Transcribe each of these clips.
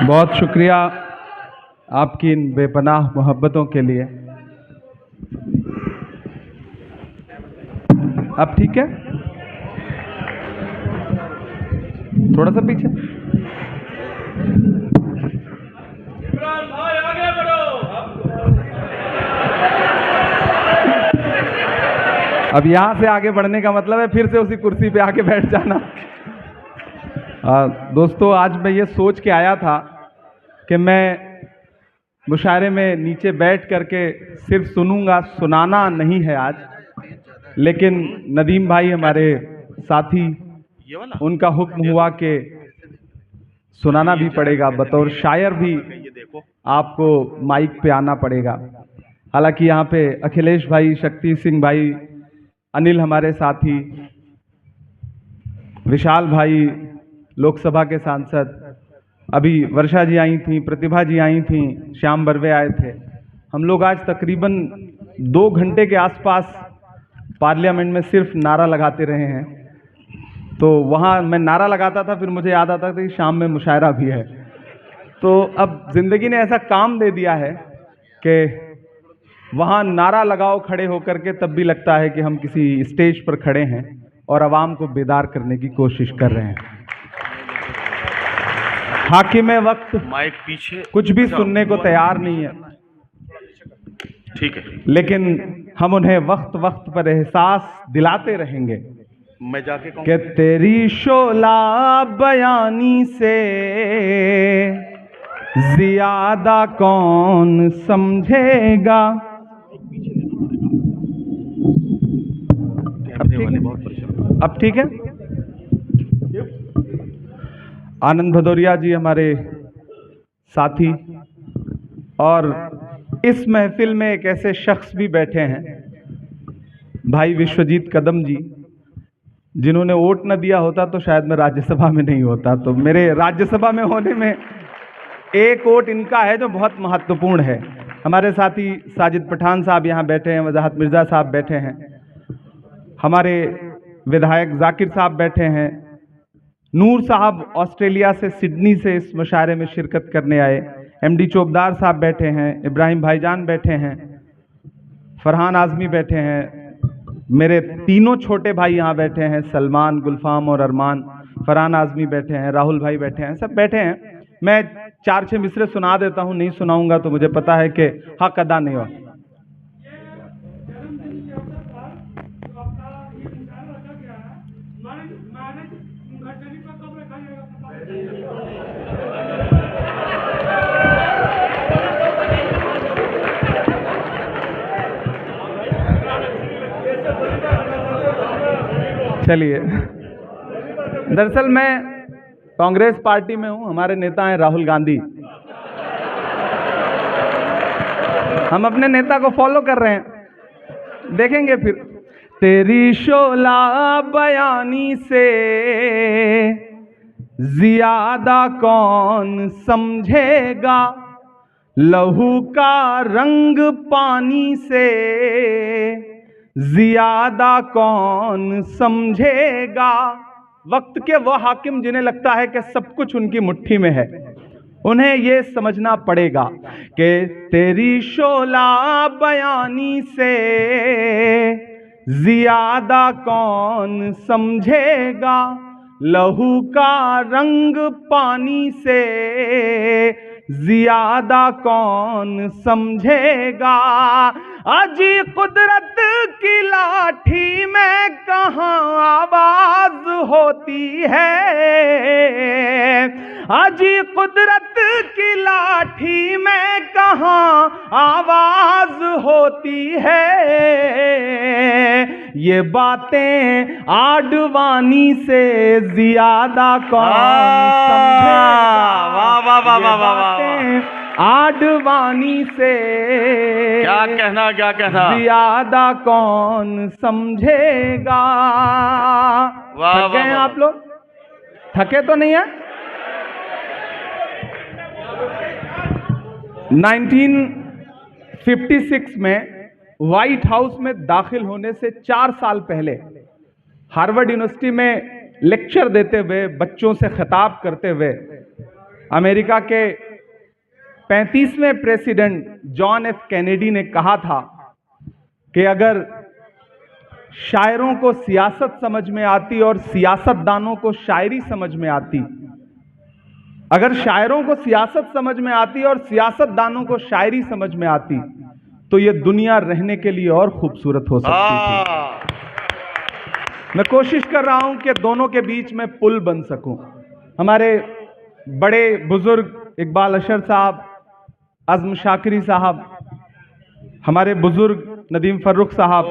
बहुत शुक्रिया आपकी इन बेपनाह मोहब्बतों के लिए। अब ठीक है, थोड़ा सा पीछे। इमरान भाई आगे बढ़ो। अब यहां से आगे बढ़ने का मतलब है फिर से उसी कुर्सी पे आके बैठ जाना। दोस्तों, आज मैं ये सोच के आया था कि मैं मुशायरे में नीचे बैठ करके सिर्फ सुनूंगा, सुनाना नहीं है आज, लेकिन नदीम भाई हमारे साथी, उनका हुक्म हुआ कि सुनाना भी पड़ेगा, बतौर शायर भी आपको माइक पे आना पड़ेगा। हालांकि यहाँ पे अखिलेश भाई, शक्ति सिंह भाई, अनिल हमारे साथी, विशाल भाई लोकसभा के सांसद, अभी वर्षा जी आई थी, प्रतिभा जी आई थी, श्याम बर्वे आए थे। हम लोग आज तकरीबन 2 घंटे के आसपास पार्लियामेंट में सिर्फ नारा लगाते रहे हैं। तो वहाँ मैं नारा लगाता था, फिर मुझे याद आता था कि शाम में मुशायरा भी है। तो अब जिंदगी ने ऐसा काम दे दिया है कि वहाँ नारा लगाओ खड़े होकर के, तब भी लगता है कि हम किसी स्टेज पर खड़े हैं और आवाम को बेदार करने की कोशिश कर रहे हैं। हाकिम वक्त माइक पीछे, कुछ भी सुनने को तैयार नहीं है, ठीक है, लेकिन हम उन्हें वक्त वक्त पर एहसास दिलाते रहेंगे मैं जाके कहूं कि तेरी शोला बयानी से ज्यादा कौन समझेगा। अब ठीक है। आनंद भदौरिया जी हमारे साथी, और इस महफिल में एक ऐसे शख्स भी बैठे हैं, भाई विश्वजीत कदम जी, जिन्होंने वोट न दिया होता तो शायद मैं राज्यसभा में नहीं होता। तो मेरे राज्यसभा में होने में एक वोट इनका है जो बहुत महत्वपूर्ण है। हमारे साथी साजिद पठान साहब यहाँ बैठे हैं, वजाहत मिर्जा साहब बैठे हैं, हमारे विधायक जाकिर साहब बैठे हैं, नूर साहब ऑस्ट्रेलिया से, सिडनी से इस मुशायरे में शिरकत करने आए, एमडी चोपदार साहब बैठे हैं, इब्राहिम भाईजान बैठे हैं, फरहान आजमी बैठे हैं, मेरे तीनों छोटे भाई यहाँ बैठे हैं, सलमान, गुलफाम और अरमान, फरहान आजमी बैठे हैं, राहुल भाई बैठे हैं, सब बैठे हैं। मैं 4-6 मिसरे सुना देता हूँ, नहीं सुनाऊंगा तो मुझे पता है कि हक अदा नहीं हो। चलिए, दरअसल मैं कांग्रेस पार्टी में हूं, हमारे नेता हैं राहुल गांधी। हम अपने नेता को फॉलो कर रहे हैं, देखेंगे फिर। तेरी शोला बयानी से ज्यादा कौन समझेगा, लहू का रंग पानी से ज्यादा कौन समझेगा। वक्त के वो हाकिम जिन्हें लगता है कि सब कुछ उनकी मुट्ठी में है, उन्हें ये समझना पड़ेगा कि तेरी शोला बयानी से ज्यादा कौन समझेगा, लहू का रंग पानी से ज्यादा कौन समझेगा। अजी कुदरत की लाठी में कहाँ आवाज होती है, अजी कुदरत की लाठी में कहाँ आवाज होती है। ये बातें आडवाणी से ज्यादा कौन समझेगा। वाह वाह वाह वाह वाह, आडवाणी से क्या कहना, क्या कहना, ज्यादा कौन समझेगा। थक गए हैं आप लोग? थके तो नहीं है? 1956 में व्हाइट हाउस में दाखिल होने से 4 साल पहले हार्वर्ड यूनिवर्सिटी में लेक्चर देते हुए, बच्चों से खिताब करते हुए अमेरिका के 35वें प्रेसिडेंट जॉन एफ कैनेडी ने कहा था कि अगर शायरों को सियासत समझ में आती और सियासतदानों को शायरी समझ में आती, अगर शायरों को सियासत समझ में आती और सियासतदानों को शायरी समझ में आती, तो ये दुनिया रहने के लिए और खूबसूरत हो सकती थी। मैं कोशिश कर रहा हूं कि दोनों के बीच में पुल बन सकूं। हमारे बड़े बुजुर्ग इकबाल अशर साहब, अज़्म शाकिरी साहब, हमारे बुजुर्ग नदीम फर्रुख साहब,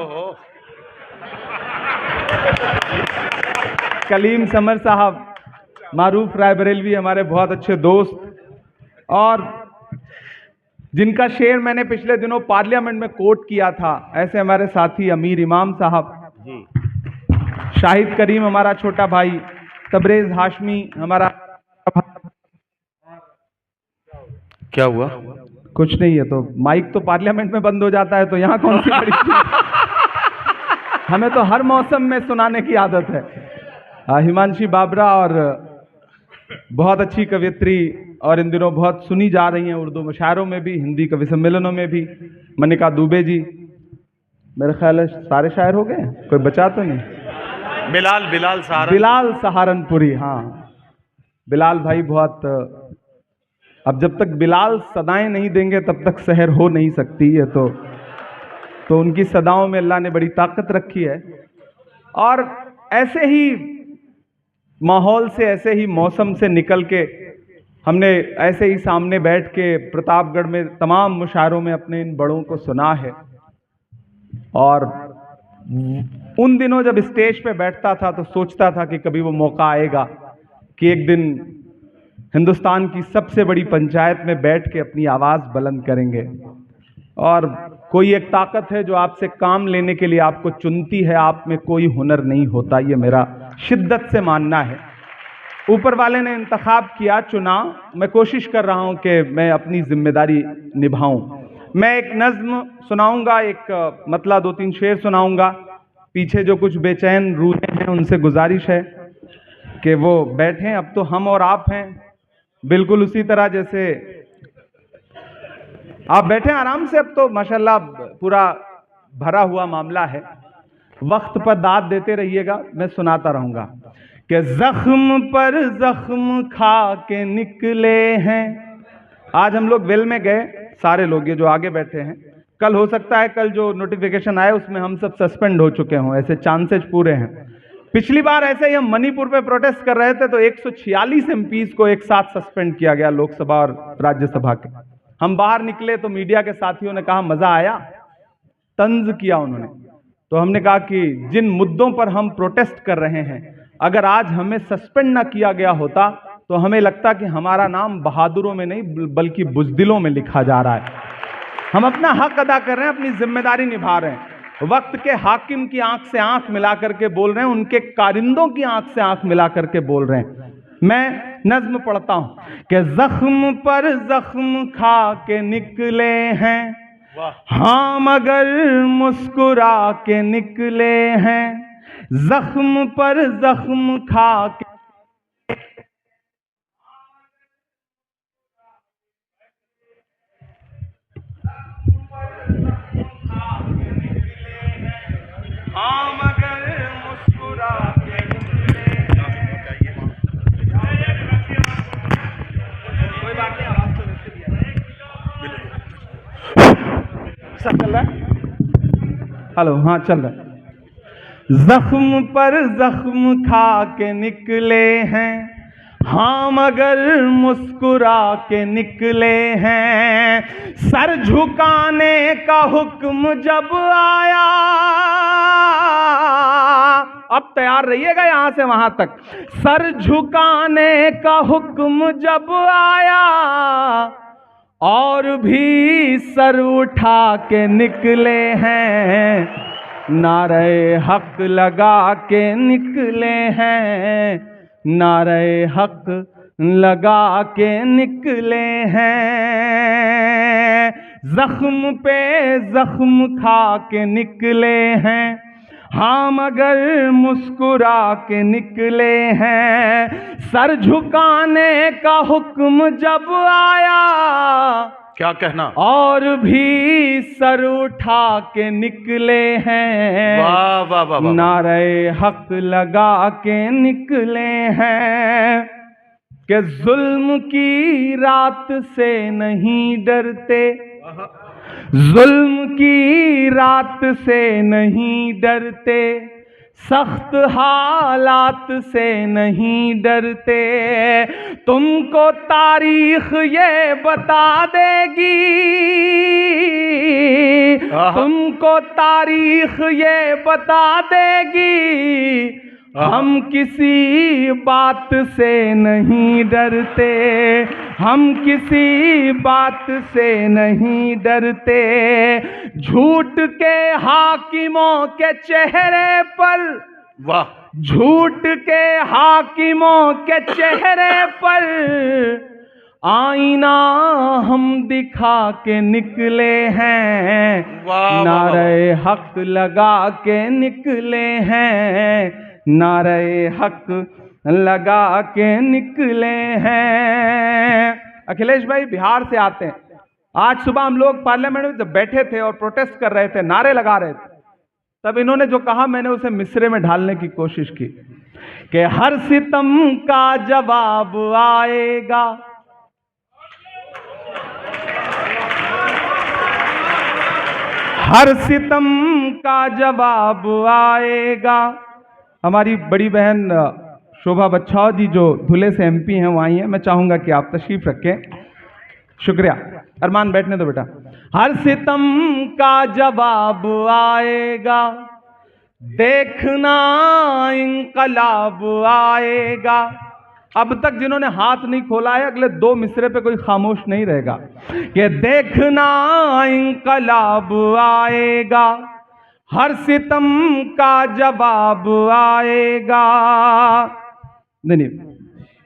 कलीम समर साहब, मारूफ रायबरेलवी, हमारे बहुत अच्छे दोस्त, और जिनका शेर मैंने पिछले दिनों पार्लियामेंट में कोट किया था, ऐसे हमारे साथी अमीर इमाम साहब, शाहिद करीम हमारा छोटा भाई, तबरेज हाशमी हमारा। क्या हुआ? कुछ नहीं है, तो माइक तो पार्लियामेंट में बंद हो जाता है, तो यहाँ कौन सी बड़ी चीज़? हमें तो हर मौसम में सुनाने की आदत है। हिमांशी बाबरा, और बहुत अच्छी कवियत्री, और इन दिनों बहुत सुनी जा रही हैं उर्दू मुशायरों में भी, हिंदी कवि सम्मेलनों में भी, मनिका दुबे जी। मेरे ख्याल है सारे शायर हो गए, कोई बचा तो नहीं? बिलाल सहारनपुरी, हाँ, बिलाल भाई बहुत। अब जब तक बिलाल सदाएं नहीं देंगे तब तक शहर हो नहीं सकती है, तो उनकी सदाओं में अल्लाह ने बड़ी ताकत रखी है। और ऐसे ही माहौल से, ऐसे ही मौसम से निकल के हमने ऐसे ही सामने बैठ के प्रतापगढ़ में तमाम मुशायरों में अपने इन बड़ों को सुना है। और उन दिनों जब स्टेज पे बैठता था तो सोचता था कि कभी वो मौका आएगा कि एक दिन हिंदुस्तान की सबसे बड़ी पंचायत में बैठ के अपनी आवाज़ बुलंद करेंगे। और कोई एक ताकत है जो आपसे काम लेने के लिए आपको चुनती है, आप में कोई हुनर नहीं होता, ये मेरा शिद्दत से मानना है। ऊपर वाले ने इंतखाब किया, चुना, मैं कोशिश कर रहा हूं कि मैं अपनी जिम्मेदारी निभाऊं। मैं एक नज्म सुनाऊंगा, एक मतलब 2-3 शेर सुनाऊंगा। पीछे जो कुछ बेचैन रूहें हैं उनसे गुजारिश है कि वो बैठें। अब तो हम और आप हैं, बिल्कुल उसी तरह जैसे आप बैठे आराम से। अब तो माशाल्लाह पूरा भरा हुआ मामला है। वक्त पर दाद देते रहिएगा, मैं सुनाता रहूंगा कि जख्म पर जख्म खा के निकले हैं। आज हम लोग वेल में गए, सारे लोग, ये जो आगे बैठे हैं। कल हो सकता है कल जो नोटिफिकेशन आए उसमें हम सब सस्पेंड हो चुके हों, ऐसे चांसेस पूरे हैं। पिछली बार ऐसे ही हम मणिपुर पे प्रोटेस्ट कर रहे थे तो 146 एमपीज को एक साथ सस्पेंड किया गया, लोकसभा और राज्यसभा के। हम बाहर निकले तो मीडिया के साथियों ने कहा मजा आया, तंज किया उन्होंने। तो हमने कहा कि जिन मुद्दों पर हम प्रोटेस्ट कर रहे हैं, अगर आज हमें सस्पेंड ना किया गया होता तो हमें लगता कि हमारा नाम बहादुरों में नहीं बल्कि बुज़दिलों में लिखा जा रहा है। हम अपना हक अदा कर रहे हैं, अपनी जिम्मेदारी निभा रहे हैं। वक्त के हाकिम की आंख से आंख मिला करके बोल रहे हैं, उनके कारिंदों की आंख से आंख मिला करके बोल रहे हैं। मैं नज्म पढ़ता हूं कि जख्म पर जख्म खा के निकले हैं, हाँ मगर मुस्कुरा के निकले हैं। जख्म पर जख्म खा के हाँ मगर मुस्कुरा के कोई बात नहीं, आवाज तो वैसे भी सब चल रहा है। हेलो, हाँ चल रहा है। जख्म पर जख्म खा के निकले हैं, हाँ मगर मुस्कुरा के निकले हैं। सर झुकाने का हुक्म जब आया, अब तैयार रहिएगा यहां से वहां तक। सर झुकाने का हुक्म जब आया और भी सर उठा के निकले हैं, नारे हक लगा के निकले हैं, नारे हक लगा के निकले हैं। जख्म पे जख्म खा के निकले हैं, हाँ मगर मुस्कुरा के निकले हैं, सर झुकाने का हुक्म जब आया क्या कहना? और भी सर उठा के निकले हैं। वाह वाह वाह वाह। नारे हक लगा के निकले हैं कि जुल्म की रात से नहीं डरते, जुल्म की रात से नहीं डरते, सख्त हालात से नहीं डरते। तुमको तारीख ये बता देगी, तुमको तारीख ये बता देगी, हम किसी बात से नहीं डरते, हम किसी बात से नहीं डरते। झूठ के हाकिमों के चेहरे पर, वाह, झूठ के हाकिमों के चेहरे पर आईना हम दिखा के निकले हैं। वाह, नारे हक लगा के निकले हैं, नारे हक लगा के निकले हैं। अखिलेश भाई बिहार से आते हैं। आज सुबह हम लोग पार्लियामेंट में जब बैठे थे और प्रोटेस्ट कर रहे थे, नारे लगा रहे थे, तब इन्होंने जो कहा मैंने उसे मिसरे में ढालने की कोशिश की कि हर सितम का जवाब आएगा, हर सितम का जवाब आएगा। हमारी बड़ी बहन शोभा बच्छाव जी जो धुले से एमपी हैं वो आई हैं, मैं चाहूंगा कि आप तशरीफ रखें। शुक्रिया। अरमान बैठने दो बेटा। हर सितम का जवाब आएगा, देखना इंकलाब आएगा। अब तक जिन्होंने हाथ नहीं खोला है अगले 2 मिसरे पे कोई खामोश नहीं रहेगा कि देखना इंकलाब आएगा, हर सितम का जवाब आएगा। नहीं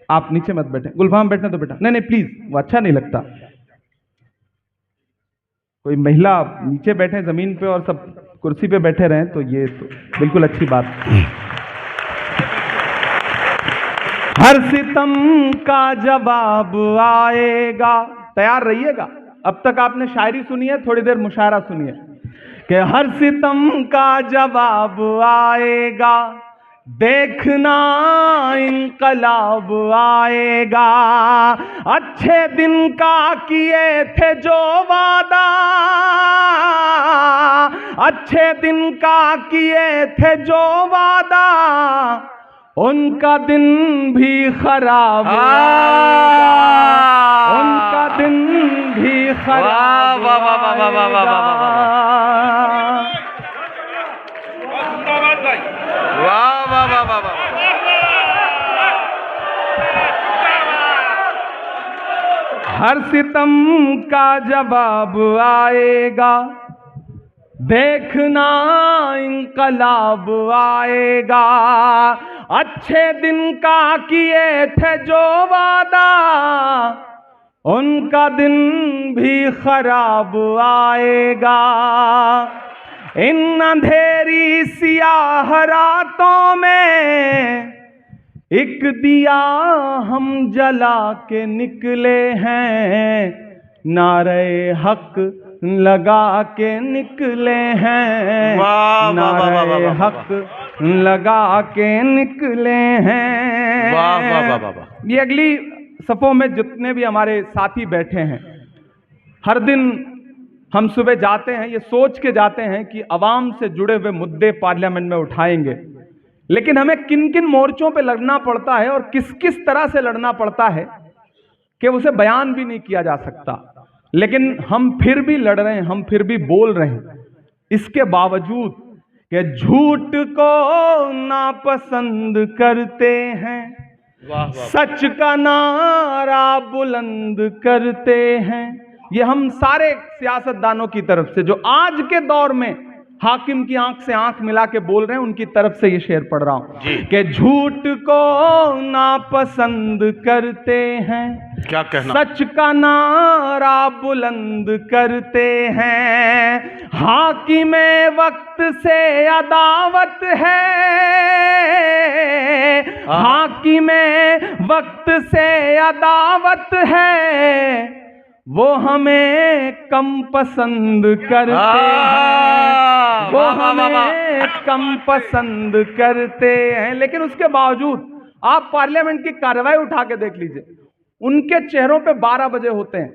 आप नीचे मत बैठे, गुलफाम बैठने दो बेटा। नहीं प्लीज, वो अच्छा नहीं लगता। कोई महिला नीचे बैठे जमीन पे और सब कुर्सी पे बैठे रहें तो ये तो बिल्कुल अच्छी बात। हर सितम का जवाब आएगा। तैयार रहिएगा। अब तक आपने शायरी सुनी है, थोड़ी देर मुशायरा सुनिए कि हर सितम का जवाब आएगा, देखना इंकलाब आएगा। अच्छे दिन का किए थे जो वादा, अच्छे दिन का किए थे जो वादा, उनका दिन भी खराब आएगा, उनका दिन भी खराब आएगा। हर सितम का जवाब आएगा, देखना इंकलाब आएगा। अच्छे दिन का किए थे जो वादा, उनका दिन भी खराब आएगा। इन अंधेरी सियाह रातों में एक दिया हम जला के निकले हैं, नारे हक लगा के निकले हैं, नारे हक लगा के निकले हैं। ये अगली सफों में जितने भी हमारे साथी बैठे हैं, हर दिन हम सुबह जाते हैं ये सोच के जाते हैं कि अवाम से जुड़े हुए मुद्दे पार्लियामेंट में उठाएंगे, लेकिन हमें किन किन मोर्चों पे लड़ना पड़ता है और किस किस तरह से लड़ना पड़ता है कि उसे बयान भी नहीं किया जा सकता। लेकिन हम फिर भी लड़ रहे हैं, हम फिर भी बोल रहे हैं, इसके बावजूद कि झूठ को नापसंद करते हैं, सच का नारा बुलंद करते हैं। ये हम सारे सियासतदानों की तरफ से जो आज के दौर में हाकिम की आंख से आंख मिला के बोल रहे हैं, उनकी तरफ से ये शेर पढ़ रहा हूं कि झूठ को नापसंद करते हैं, क्या कहना? सच का नारा बुलंद करते हैं, हाकिम वक्त से अदावत है, हाकिम वक्त से अदावत है, वो हमें कम पसंद करते हैं, वो हमें कम पसंद करते हैं। लेकिन उसके बावजूद आप पार्लियामेंट की कार्रवाई उठा के देख लीजिए, उनके चेहरों पे 12 बजे होते हैं,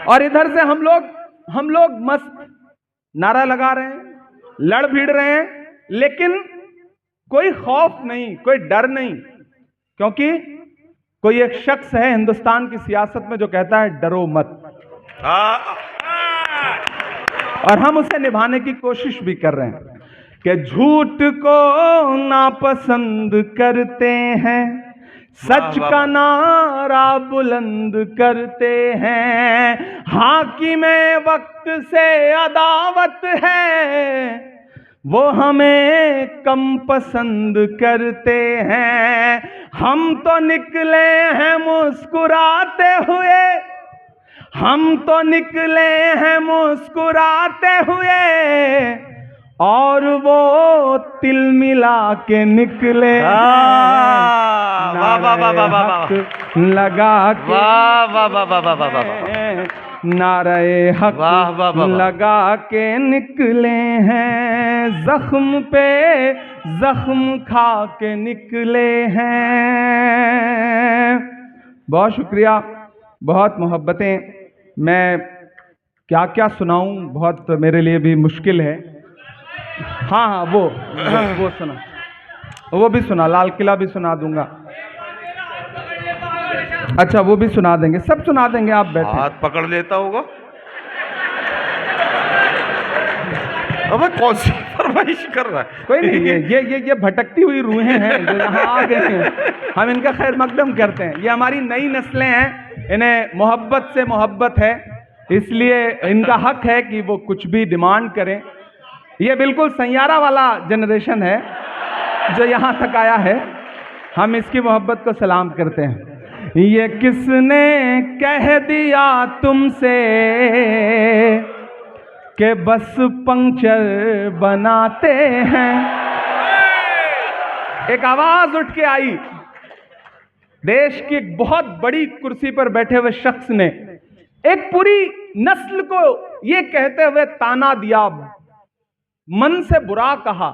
और इधर से हम लोग मस्त नारा लगा रहे हैं, लड़ भिड़ रहे हैं, लेकिन कोई खौफ नहीं, कोई डर नहीं, क्योंकि कोई एक शख्स है हिंदुस्तान की सियासत में जो कहता है डरो मत, और हम उसे निभाने की कोशिश भी कर रहे हैं कि झूठ को नापसंद करते हैं, सच का नारा बुलंद करते हैं, हाकिम वक्त से अदावत है, वो हमें कम पसंद करते हैं। हम तो निकले हैं मुस्कुराते हुए, हम तो निकले हैं मुस्कुराते हुए, और वो तिल मिला के निकले लगा के, नारे हक लगा के निकले हैं, जख्म पे जख्म खा के निकले हैं। बहुत शुक्रिया, बहुत मोहब्बतें। मैं क्या क्या सुनाऊं, बहुत मेरे लिए भी मुश्किल है। हाँ, वो सुना, वो भी सुना, लाल किला भी सुना दूंगा। अच्छा, वो भी सुना देंगे, सब सुना देंगे, आप बैठे। हाथ पकड़ लेता होगा। अबे कौन सी फरमाइश कर रहा है? कोई नहीं, ये भटकती हुई रूहें हैं जो यहाँ आ गई हैं, हम इनका खैर मकदम करते हैं। ये हमारी नई नस्लें हैं, इन्हें मोहब्बत से मोहब्बत है, इसलिए इनका हक है कि वो कुछ भी डिमांड करें। ये बिल्कुल सैयारा वाला जनरेशन है जो यहाँ तक आया है, हम इसकी मोहब्बत को सलाम करते हैं। ये किसने कह दिया तुमसे कि बस पंक्चर बनाते हैं? एक आवाज उठ के आई, देश की एक बहुत बड़ी कुर्सी पर बैठे हुए शख्स ने एक पूरी नस्ल को ये कहते हुए ताना दिया, मन से बुरा कहा,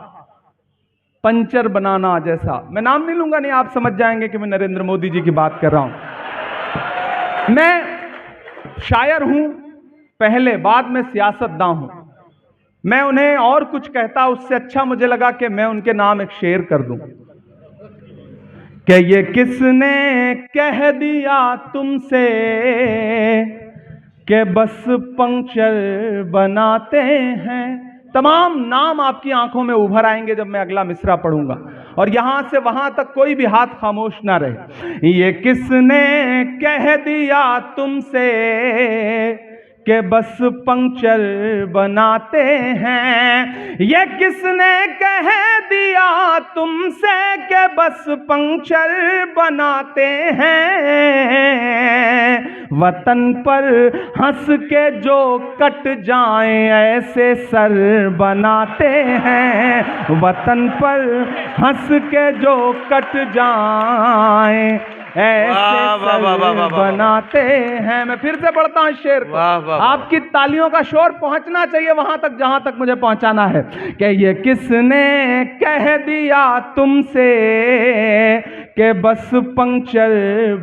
पंचर बनाना जैसा। मैं नाम नहीं लूंगा, नहीं आप समझ जाएंगे कि मैं नरेंद्र मोदी जी की बात कर रहा हूं। मैं शायर हूं पहले, बाद में सियासतदान हूं। मैं उन्हें और कुछ कहता, उससे अच्छा मुझे लगा कि मैं उनके नाम एक शेर कर दूं कि ये किसने कह दिया तुमसे कि बस पंक्चर बनाते हैं। तमाम नाम आपकी आंखों में उभर आएंगे जब मैं अगला मिसरा पढ़ूंगा, और यहां से वहां तक कोई भी हाथ खामोश ना रहे। ये किसने कह दिया तुमसे कि बस पंक्चर बनाते हैं? ये किसने कह दिया तुमसे कि बस पंक्चर बनाते हैं? वतन पर हंस के जो कट जाएं ऐसे सर बनाते हैं। वतन पर हंस के जो कट जाएं ऐसे सर बनाते हैं। मैं फिर से पढ़ता हूं शेर को, आपकी तालियों का शोर पहुंचना चाहिए वहां तक जहां तक मुझे पहुंचाना है कि ये किसने कह दिया तुमसे कि बस पंक्चर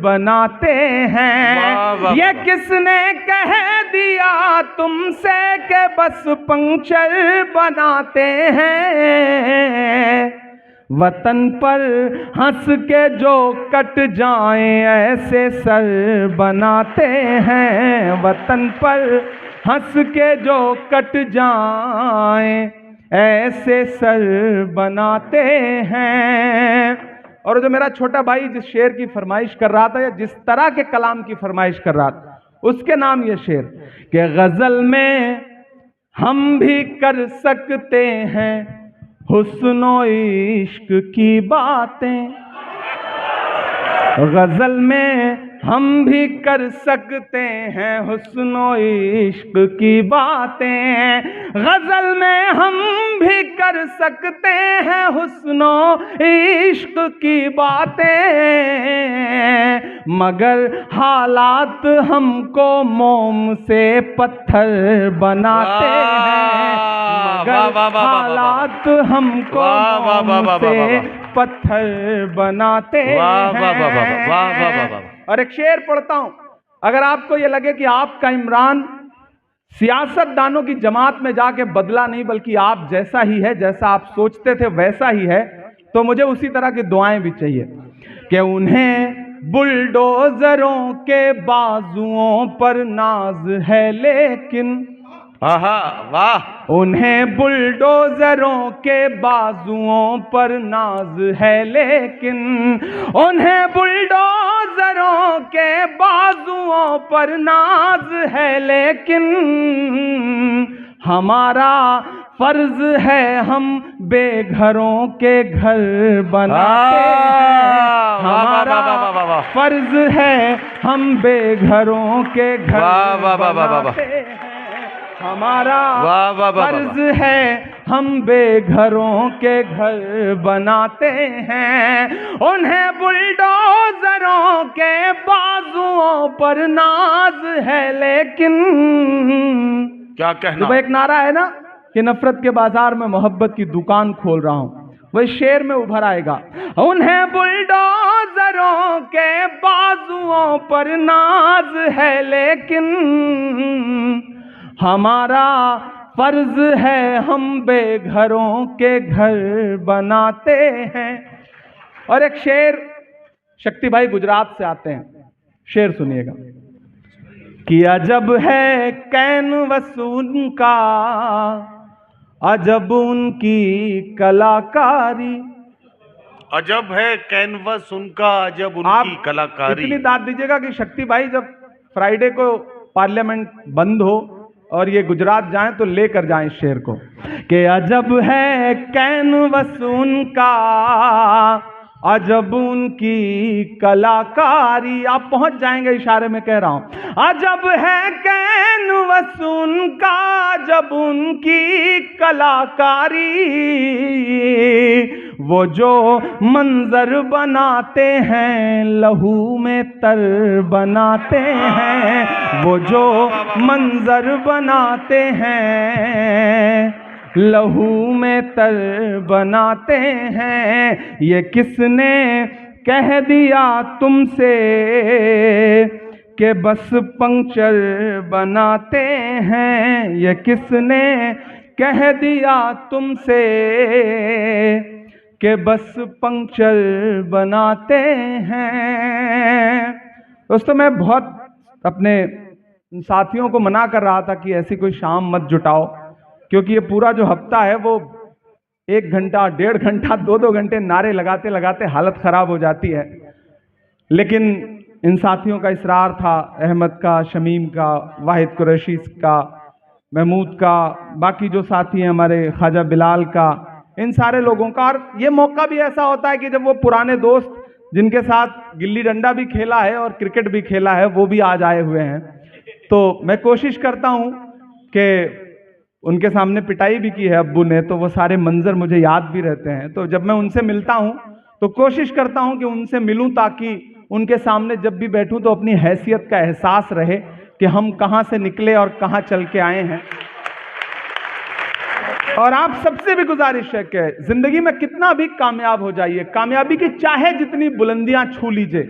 बनाते हैं? ये किसने कह दिया तुमसे कि बस पंक्चर बनाते हैं? वतन पर हंस के जो कट जाएं ऐसे सर बनाते हैं। वतन पर हंस के जो कट जाएं ऐसे सर बनाते हैं। और जो मेरा छोटा भाई जिस शेर की फरमाइश कर रहा था, या जिस तरह के कलाम की फरमाइश कर रहा था, उसके नाम ये शेर कि गजल में हम भी कर सकते हैं हुस्नो इश्क की बातें। गजल में हम भी कर सकते हैं हुस्नो इश्क की बातें, गजल में हम भी कर सकते हैं हुस्नो इश्क की बातें, मगर हालात हमको मोम से पत्थर बनाते हैं, मगर हालात हमको मोम से पत्थर बनाते हैं। और एक शेर पढ़ता हूं, अगर आपको यह लगे कि आपका इमरान सियासतदानों की जमात में जाके बदला नहीं बल्कि आप जैसा ही है, जैसा आप सोचते थे वैसा ही है, तो मुझे उसी तरह की दुआएं भी चाहिए कि उन्हें बुलडोजरों के बाजुओं पर नाज है लेकिन, वाह, उन्हें बुलडोजरों के बाजुओं पर नाज है लेकिन, उन्हें बुलडोजरों के बाजुओं पर नाज है लेकिन, हमारा फर्ज है हम बेघरों के घर बनाते हैं, हमारा फर्ज है हम बेघरों के घर बनाते हैं, हमारा फर्ज है हम बेघरों के घर बनाते हैं, उन्हें बुलडोजरों के बाजुओं पर नाज है लेकिन। क्या कहना, तो एक नारा है ना कि नफरत के बाजार में मोहब्बत की दुकान खोल रहा हूं, वही शेर में उभर आएगा, उन्हें बुलडोजरों के बाजुओं पर नाज है लेकिन, हमारा फर्ज है हम बेघरों के घर बनाते हैं। और एक शेर, शक्ति भाई गुजरात से आते हैं, शेर सुनिएगा कि अजब है कैनवस उनका, अजब उनकी कलाकारी, अजब है कैनवस उनका, अजब उनकी कलाकारी। इतनी दाद दीजिएगा कि शक्ति भाई जब फ्राइडे को पार्लियामेंट बंद हो और ये गुजरात जाएं तो लेकर जाएं इस शेर को कि अजब है कैनवस उनका, अजब उनकी कलाकारी। आप पहुंच जाएंगे, इशारे में कह रहा हूं, अजब है कैनवस उनका, अजब उनकी कलाकारी, वो जो मंजर बनाते हैं लहू में तर बनाते हैं, वो जो मंजर बनाते हैं लहू में तर बनाते हैं, ये किसने कह दिया तुमसे कि बस पंक्चर बनाते हैं, ये किसने कह दिया तुमसे कि बस पंक्चर बनाते हैं। दोस्तों मैं बहुत अपने साथियों को मना कर रहा था कि ऐसी कोई शाम मत जुटाओ, क्योंकि ये पूरा जो हफ्ता है वो 1 घंटा 1.5 घंटा 2-2 घंटे नारे लगाते लगाते हालत खराब हो जाती है। लेकिन इन साथियों का इसरार था, अहमद का, शमीम का, वाहिद कुरैशी का, महमूद का, बाकी जो साथी हैं हमारे ख्वाजा बिलाल का, इन सारे लोगों का। और ये मौका भी ऐसा होता है कि जब वो पुराने दोस्त जिनके साथ गिल्ली डंडा भी खेला है और क्रिकेट भी खेला है वो भी आज आए हुए हैं, तो मैं कोशिश करता हूं कि उनके सामने पिटाई भी की है अब्बू ने, तो वो सारे मंजर मुझे याद भी रहते हैं। तो जब मैं उनसे मिलता हूं तो कोशिश करता हूं कि उनसे मिलूं ताकि उनके सामने जब भी बैठूं तो अपनी हैसियत का एहसास रहे कि हम कहां से निकले और कहां चल के आए हैं। और आप सबसे भी गुजारिश है कि जिंदगी में कितना भी कामयाब हो जाइए, कामयाबी की चाहे जितनी बुलंदियां छू लीजिए,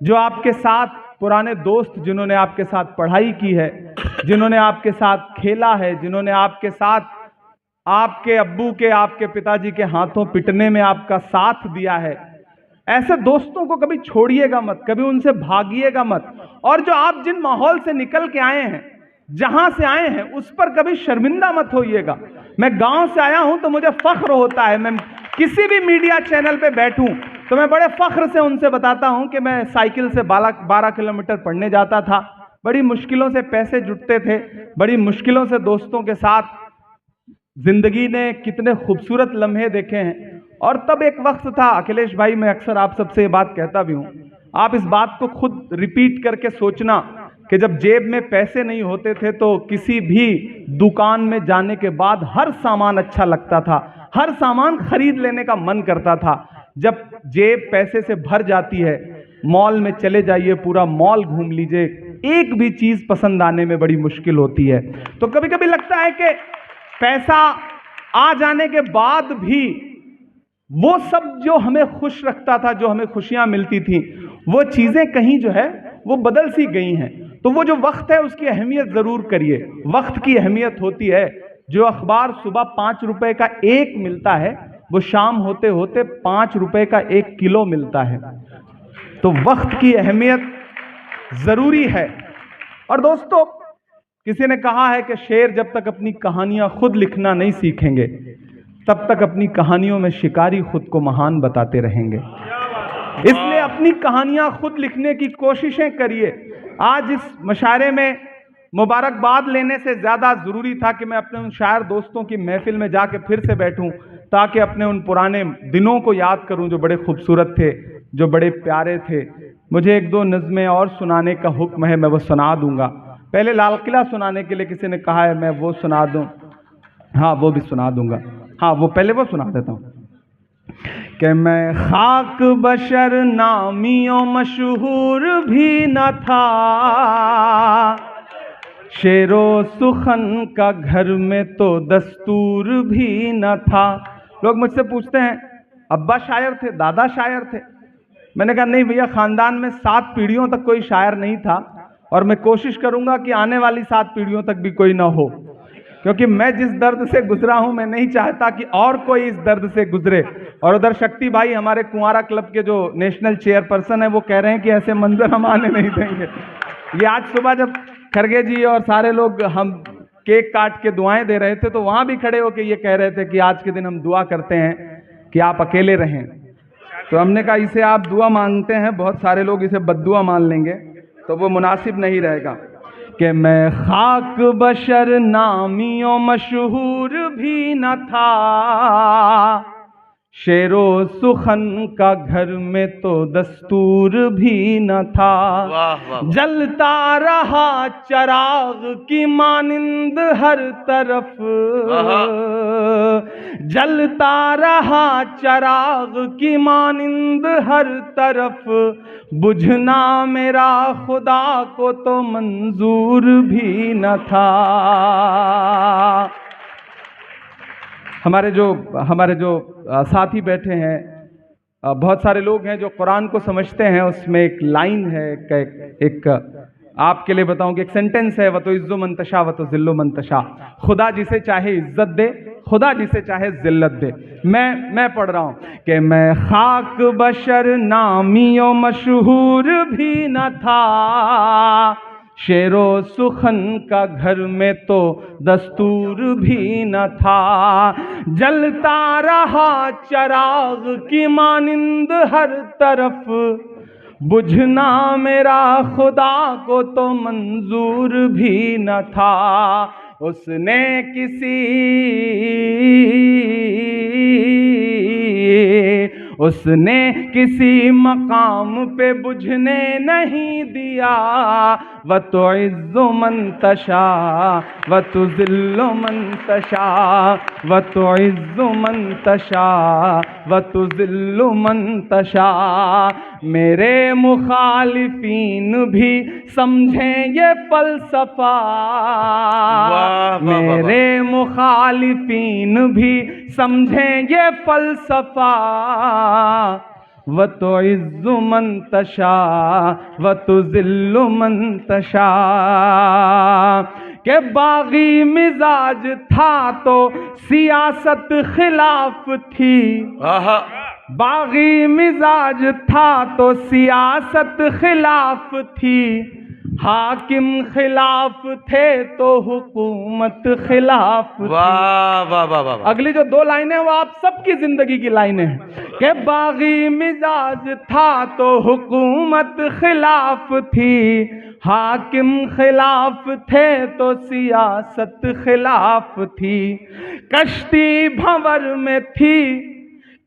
जो आपके साथ पुराने दोस्त जिन्होंने आपके साथ पढ़ाई की है, जिन्होंने आपके साथ खेला है, जिन्होंने आपके साथ आपके अब्बू के, आपके पिताजी के हाथों पिटने में आपका साथ दिया है, ऐसे दोस्तों को कभी छोड़िएगा मत, कभी उनसे भागिएगा मत। और जो आप जिन माहौल से निकल के आए हैं, जहां से आए हैं, उस पर कभी शर्मिंदा मत होइएगा। मैं गांव से आया हूं तो मुझे फख्र होता है, मैं किसी भी मीडिया चैनल पे बैठूं तो मैं बड़े फख्र से उनसे बताता हूं कि मैं साइकिल से 12 किलोमीटर पढ़ने जाता था, बड़ी मुश्किलों से पैसे जुटते थे, बड़ी मुश्किलों से दोस्तों के साथ जिंदगी ने कितने खूबसूरत लम्हे देखे हैं। और तब एक वक्त था, अखिलेश भाई, मैं अक्सर आप सबसे ये बात कहता भी हूं आप इस बात को खुद रिपीट करके सोचना कि जब जेब में पैसे नहीं होते थे तो किसी भी दुकान में जाने के बाद हर सामान अच्छा लगता था, हर सामान खरीद लेने का मन करता था। जब जेब पैसे से भर जाती है, मॉल में चले जाइए, पूरा मॉल घूम लीजिए, एक भी चीज पसंद आने में बड़ी मुश्किल होती है। तो कभी कभी लगता है कि पैसा आ जाने के बाद भी वो सब जो हमें खुश रखता था, जो हमें खुशियां मिलती थी, वो चीजें कहीं जो है वो बदल सी गई हैं। तो वो जो वक्त है उसकी अहमियत जरूर करिए। वक्त की अहमियत होती है, जो अखबार सुबह 5 रुपए का एक मिलता है, वो शाम होते होते 5 रुपए का 1 किलो मिलता है। तो वक्त की अहमियत जरूरी है। और दोस्तों, किसी ने कहा है कि शेर जब तक अपनी कहानियां खुद लिखना नहीं सीखेंगे, तब तक अपनी कहानियों में शिकारी खुद को महान बताते रहेंगे। इसलिए अपनी कहानियां खुद लिखने की कोशिशें करिए। आज इस मुशायरे में मुबारकबाद लेने से ज़्यादा ज़रूरी था कि मैं अपने उन शायर दोस्तों की महफिल में जाके फिर से बैठूं, ताकि अपने उन पुराने दिनों को याद करूं जो बड़े खूबसूरत थे, जो बड़े प्यारे थे। मुझे 1-2 नज़में और सुनाने का हुक्म है, मैं वो सुना दूंगा। पहले लाल किला सुनाने के लिए किसी ने कहा है, मैं वो सुना दूं। हाँ, वो भी सुना दूंगा। हाँ, वो पहले वो सुना देता हूँ कि मैं खाक बशर नामियों मशहूर भी न था, शेरो सुखन का घर में तो दस्तूर भी न था। लोग मुझसे पूछते हैं, अब्बा शायर थे, दादा शायर थे? मैंने कहा नहीं भैया, खानदान में 7 पीढ़ियों तक कोई शायर नहीं था, और मैं कोशिश करूंगा कि आने वाली 7 पीढ़ियों तक भी कोई ना हो, क्योंकि मैं जिस दर्द से गुजरा हूं, मैं नहीं चाहता कि और कोई इस दर्द से गुजरे। और उधर शक्ति भाई, हमारे कुंवारा क्लब के जो नेशनल चेयरपर्सन है, वो कह रहे हैं कि ऐसे मंजर हम आने नहीं देंगे। ये आज सुबह जब खरगे जी और सारे लोग हम केक काट के दुआएं दे रहे थे, तो वहां भी खड़े होकर ये कह रहे थे कि आज के दिन हम दुआ करते हैं कि आप अकेले रहें। तो हमने कहा इसे आप दुआ मांगते हैं, बहुत सारे लोग इसे बद्दुआ मान लेंगे, तो वो मुनासिब नहीं रहेगा। कि मैं खाक बशर नामियों मशहूर भी न था, शेरो सुखन का घर में तो दस्तूर भी न था। वाह वाह। जलता रहा चराग की मानिंद हर तरफ, जलता रहा चराग की मानिंद हर तरफ, बुझना मेरा खुदा को तो मंजूर भी न था। हमारे जो साथी बैठे हैं, बहुत सारे लोग हैं जो कुरान को समझते हैं। उसमें एक लाइन है, एक आपके लिए बताऊं कि एक सेंटेंस है, वतो इज्जो मंतशा वतो जिल्लो मंतशा। खुदा जिसे चाहे इज्जत दे, खुदा जिसे चाहे जिल्लत दे। मैं पढ़ रहा हूं कि मैं खाक बशर नामियों मशहूर भी न था, शेरो सुखन का घर में तो दस्तूर भी न था। जलता रहा चराग की मानिंद हर तरफ, बुझना मेरा खुदा को तो मंजूर भी न था। उसने किसी मकाम पे बुझने नहीं दिया, व तो इज़्ज़ो मंतशा व तो ज़िल्लो मंतशा, व तो इज़्ज़ो मंतशा व तो ज़िल्लो मंतशा। मेरे मुखालिफीन भी समझें ये फलसफा, मेरे मुखालिफीन भी समझें ये फलसफा, व तो इज़्ज़ो मंतशा व तो ज़िल्लो मंतशा। के बागी मिजाज था तो सियासत खिलाफ थी, बागी मिजाज था तो सियासत खिलाफ थी, हाकिम खिलाफ थे तो हुकूमत खिलाफ थी। वाह वाह वाह वाह। अगली जो 2 लाइनें वो आप सबकी जिंदगी की लाइनें हैं कि बागी मिजाज था तो हुकूमत खिलाफ थी, हाकिम खिलाफ थे तो सियासत खिलाफ थी। कश्ती भंवर में थी,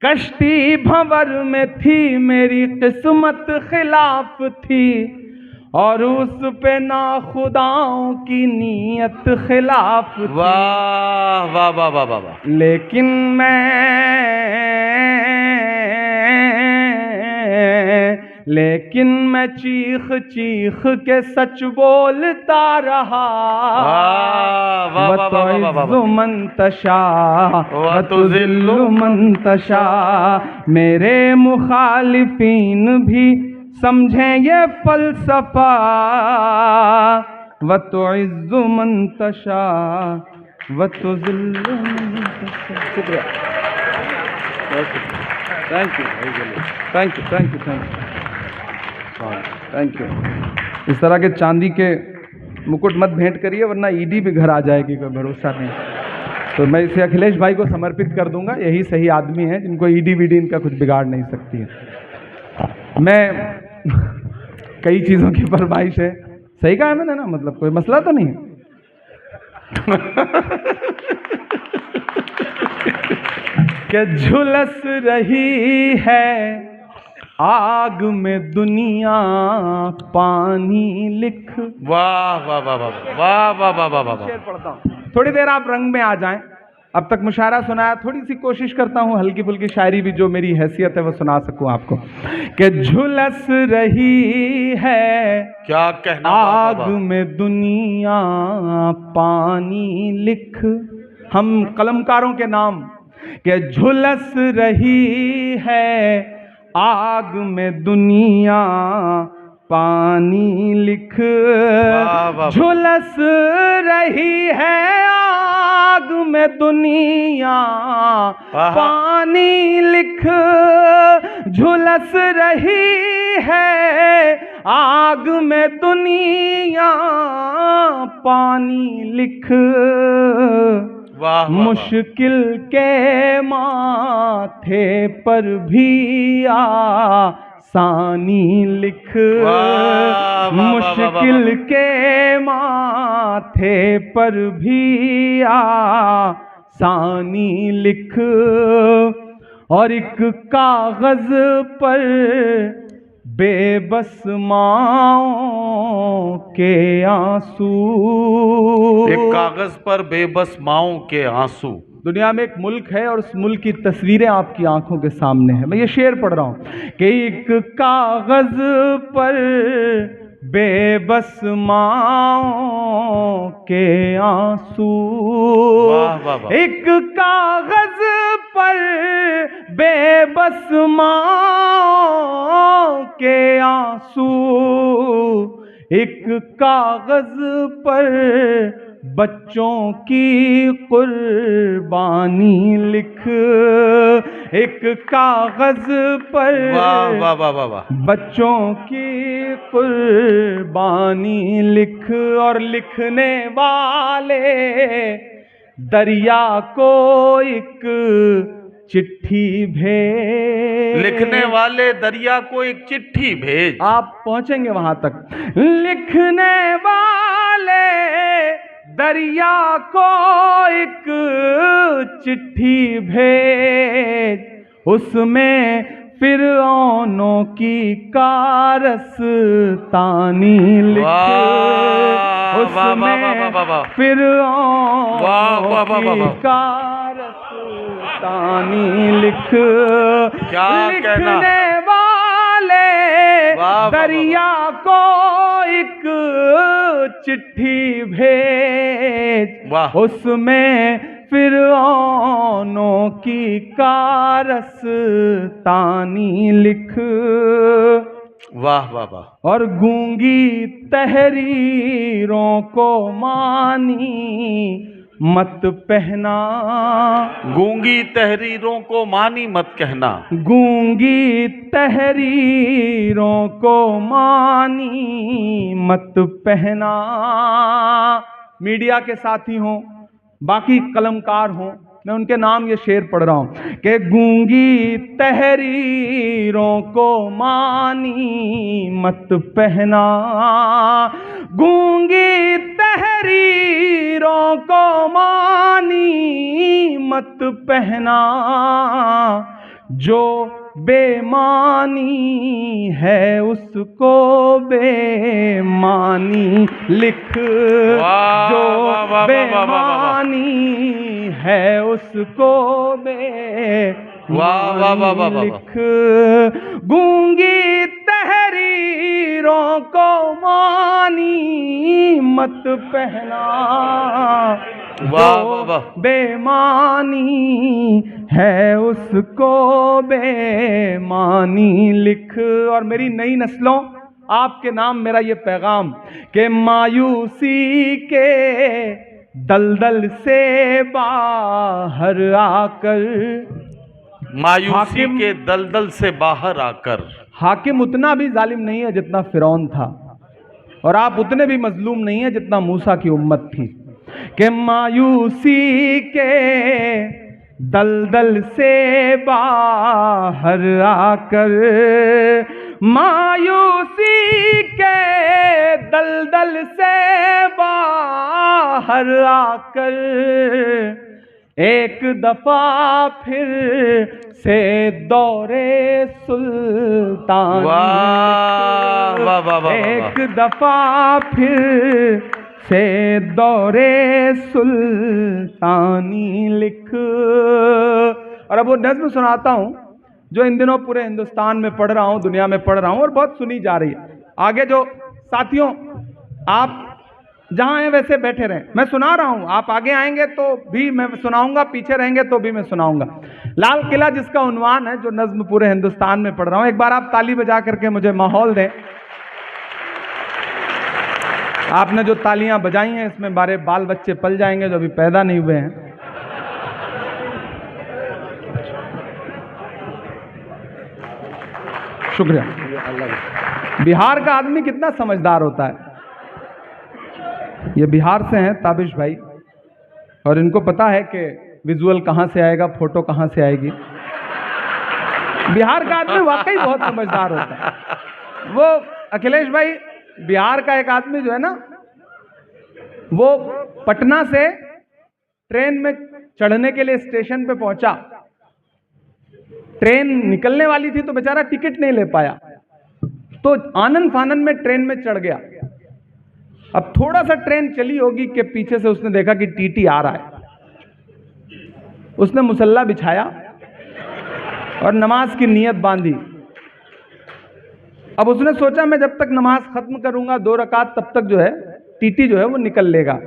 कश्ती भंवर में थी, मेरी किस्मत खिलाफ थी, और उस पे ना खुदाओं की नीयत खिलाफ थी। वाह वाह वाह वाह वाह वाह। लेकिन मैं चीख चीख के सच बोलता रहा। वाह वाह वाह वाह वाह वाह। वतुइज़्ज़ु मन तशा वतुज़िल्लु वतुज़िल्लु मन तशा। मेरे मुखालिफीन भी समझें ये फलसफा। वतुइज़्ज़ु मन तशा वतुज़िल्लु मन तशा। शुक्रिया, thank you, thank you, thank you, thank you. इस तरह के चांदी के मुकुट मत भेंट करिए, वरना ईडी भी घर आ जाएगी, कोई भरोसा नहीं। तो मैं इसे अखिलेश भाई को समर्पित कर दूंगा, यही सही आदमी है जिनको ईडी वीडी इनका कुछ बिगाड़ नहीं सकती है। मैं कई चीज़ों की फरमाइश है, सही कहा है मैंने ना, मतलब कोई मसला तो नहीं है। कि झुलस रही है आग में दुनिया पानी लिख। वाह वाह वाह वाह वाह वाह वाह वाह वाह। शेर पढ़ता हूँ, थोड़ी देर आप रंग में आ जाएं। अब तक मुशायरा सुनाया, थोड़ी सी कोशिश करता हूँ हल्की फुल्की शायरी भी जो मेरी हैसियत है वो सुना सकूँ आपको। कि झुलस रही है क्या कहना, आग में दुनिया पानी लिख। हम कलमकारों के नाम। कि झुलस रही है आग में दुनिया पानी लिख। झुलस रही है आग में दुनिया पानी लिख। झुलस रही है आग में दुनिया पानी लिख। मुश्किल के माथे पर भी आसानी लिख। मुश्किल के माथे पर भी आसानी लिख। और एक कागज पर बेबस माँओं के आंसू। एक कागज पर बेबस माँओं के आंसू। दुनिया में एक मुल्क है और उस मुल्क की तस्वीरें आपकी आंखों के सामने है। मैं ये शेर पढ़ रहा हूं कि एक कागज पर बेबस माँओं के आंसू। एक कागज पर बेबस माँओं के आंसू। एक कागज पर बच्चों की कुर्बानी लिख। एक कागज पर बच्चों की कुर्बानी लिख। और लिखने वाले दरिया को एक चिट्ठी भेज। लिखने वाले दरिया को एक चिट्ठी भेज। आप पहुंचेंगे वहां तक। लिखने वाले दरिया को एक चिट्ठी भेज। उसमें फिरौनों की कारस्तानी लिख। उसमें फिरौनों की कारस्तानी लिख। लिखने वाले दरिया को एक चिट्ठी भेज। उसमें फिरौनों की कारस्तानी लिख। वाह वाह वाह। और गूंगी तहरीरों को मानी मत पहना। गूंगी तहरीरों को मानी मत कहना। गूंगी तहरीरों को मानी मत पहना। मीडिया के साथी हों, बाकी कलमकार हों, मैं उनके नाम ये शेर पढ़ रहा हूं कि गूंगी तहरीरों को मानी मत पहना। गूंगी तहरीरों को मानी मत पहना। जो बेमानी है उसको बेमानी लिख, वाह, जो वाह, वाह, वाह, वाह, वाह, वाह। बेमानी है उसको वाह, वाह, वाह, वाह, वाह, बेमानी वाह। लिख, गूंगी तहरीरों को मानी मत पहना, वाह, वाह, वाह। बेमानी है उसको बेमानी लिख। और मेरी नई नस्लों, आपके नाम मेरा ये पैगाम कि मायूसी के दलदल से बाहर आकर, मायूसी हाकिम के दलदल से बाहर आकर, हाकिम उतना भी जालिम नहीं है जितना फिरौन था, और आप उतने भी मजलूम नहीं है जितना मूसा की उम्मत थी, कि मायूसी के दलदल से बाहर आकर, मायूसी के दलदल से बाहर आकर, एक दफा फिर से दौरे सुल्तानी, वाह, वाह, वाह, वाह, वाह। एक दफा फिर से दौरे सुल्तानी लिख। और अब वो नज्म सुनाता हूं जो इन दिनों पूरे हिंदुस्तान में पढ़ रहा हूं, दुनिया में पढ़ रहा हूं, और बहुत सुनी जा रही है। आगे जो साथियों, आप जहां हैं वैसे बैठे रहें, मैं सुना रहा हूं, आप आगे आएंगे तो भी मैं सुनाऊंगा, पीछे रहेंगे तो भी मैं सुनाऊंगा। लाल किला जिसका उन्वान है, जो नज्म पूरे हिंदुस्तान में पढ़ रहा हूं, एक बार आप ताली बजा करके मुझे माहौल दें। आपने जो तालियां बजाई हैं इसमें बारे बाल बच्चे पल जाएंगे जो अभी पैदा नहीं हुए हैं। शुक्रिया। बिहार का आदमी कितना समझदार होता है। ये बिहार से हैं ताबिश भाई, और इनको पता है कि विजुअल कहां से आएगा, फोटो कहां से आएगी। बिहार का आदमी वाकई बहुत समझदार होता है। वो अखिलेश भाई, बिहार का एक आदमी जो है ना, वो पटना से ट्रेन में चढ़ने के लिए स्टेशन पे पहुंचा, ट्रेन निकलने वाली थी तो बेचारा टिकट नहीं ले पाया, तो आनंद फानन में ट्रेन में चढ़ गया। अब थोड़ा सा ट्रेन चली होगी कि पीछे से उसने देखा कि टीटी आ रहा है, उसने मुसल्ला बिछाया और नमाज की नीयत बांधी। अब उसने सोचा मैं जब तक नमाज खत्म करूंगा 2 रकात, तब तक जो है टीटी जो है वो निकल लेगा।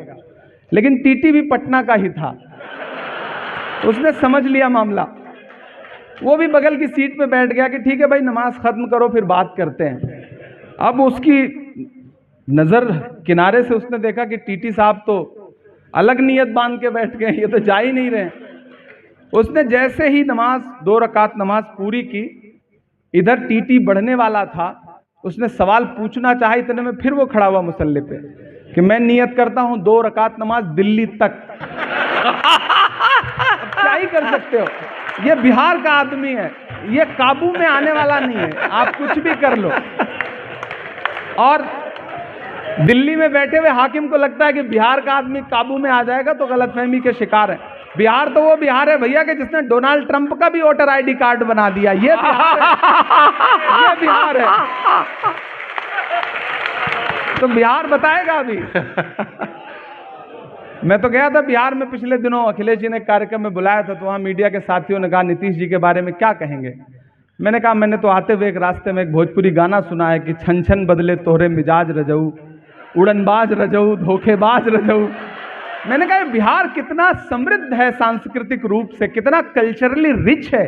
लेकिन टीटी भी पटना का ही था, उसने समझ लिया मामला, वो भी बगल की सीट पे बैठ गया कि ठीक है भाई नमाज खत्म करो फिर बात करते हैं। अब उसकी नजर किनारे से उसने देखा कि टीटी साहब तो अलग नियत बांध के बैठ गए, ये तो जा ही नहीं रहे। उसने जैसे ही नमाज 2 रकात नमाज पूरी की, इधर टीटी बढ़ने वाला था, उसने सवाल पूछना चाहा, इतने में फिर वो खड़ा हुआ मुसल्ले पे कि मैं नियत करता हूं 2 रकात नमाज दिल्ली तक। क्या ही कर सकते हो, ये बिहार का आदमी है, ये काबू में आने वाला नहीं है, आप कुछ भी कर लो। और दिल्ली में बैठे हुए हाकिम को लगता है कि बिहार का आदमी काबू में आ जाएगा, तो गलतफहमी के शिकार है। बिहार तो वो बिहार है भैया कि जिसने डोनाल्ड ट्रंप का भी वोटर आईडी कार्ड बना दिया, ये बिहार है, ये बिहार है। तो बिहार बताएगा अभी। मैं तो गया था बिहार में पिछले दिनों, अखिलेश जी ने कार्यक्रम में बुलाया था, तो वहां मीडिया के साथियों ने कहा नीतीश जी के बारे में क्या कहेंगे। मैंने कहा मैंने तो आते हुए एक रास्ते में एक भोजपुरी गाना सुना है कि छन छन बदले तोहरे मिजाज रजऊ, उड़नबाज रजऊ, धोखेबाज रजऊ। मैंने कहा बिहार कितना समृद्ध है सांस्कृतिक रूप से, कितना कल्चरली रिच है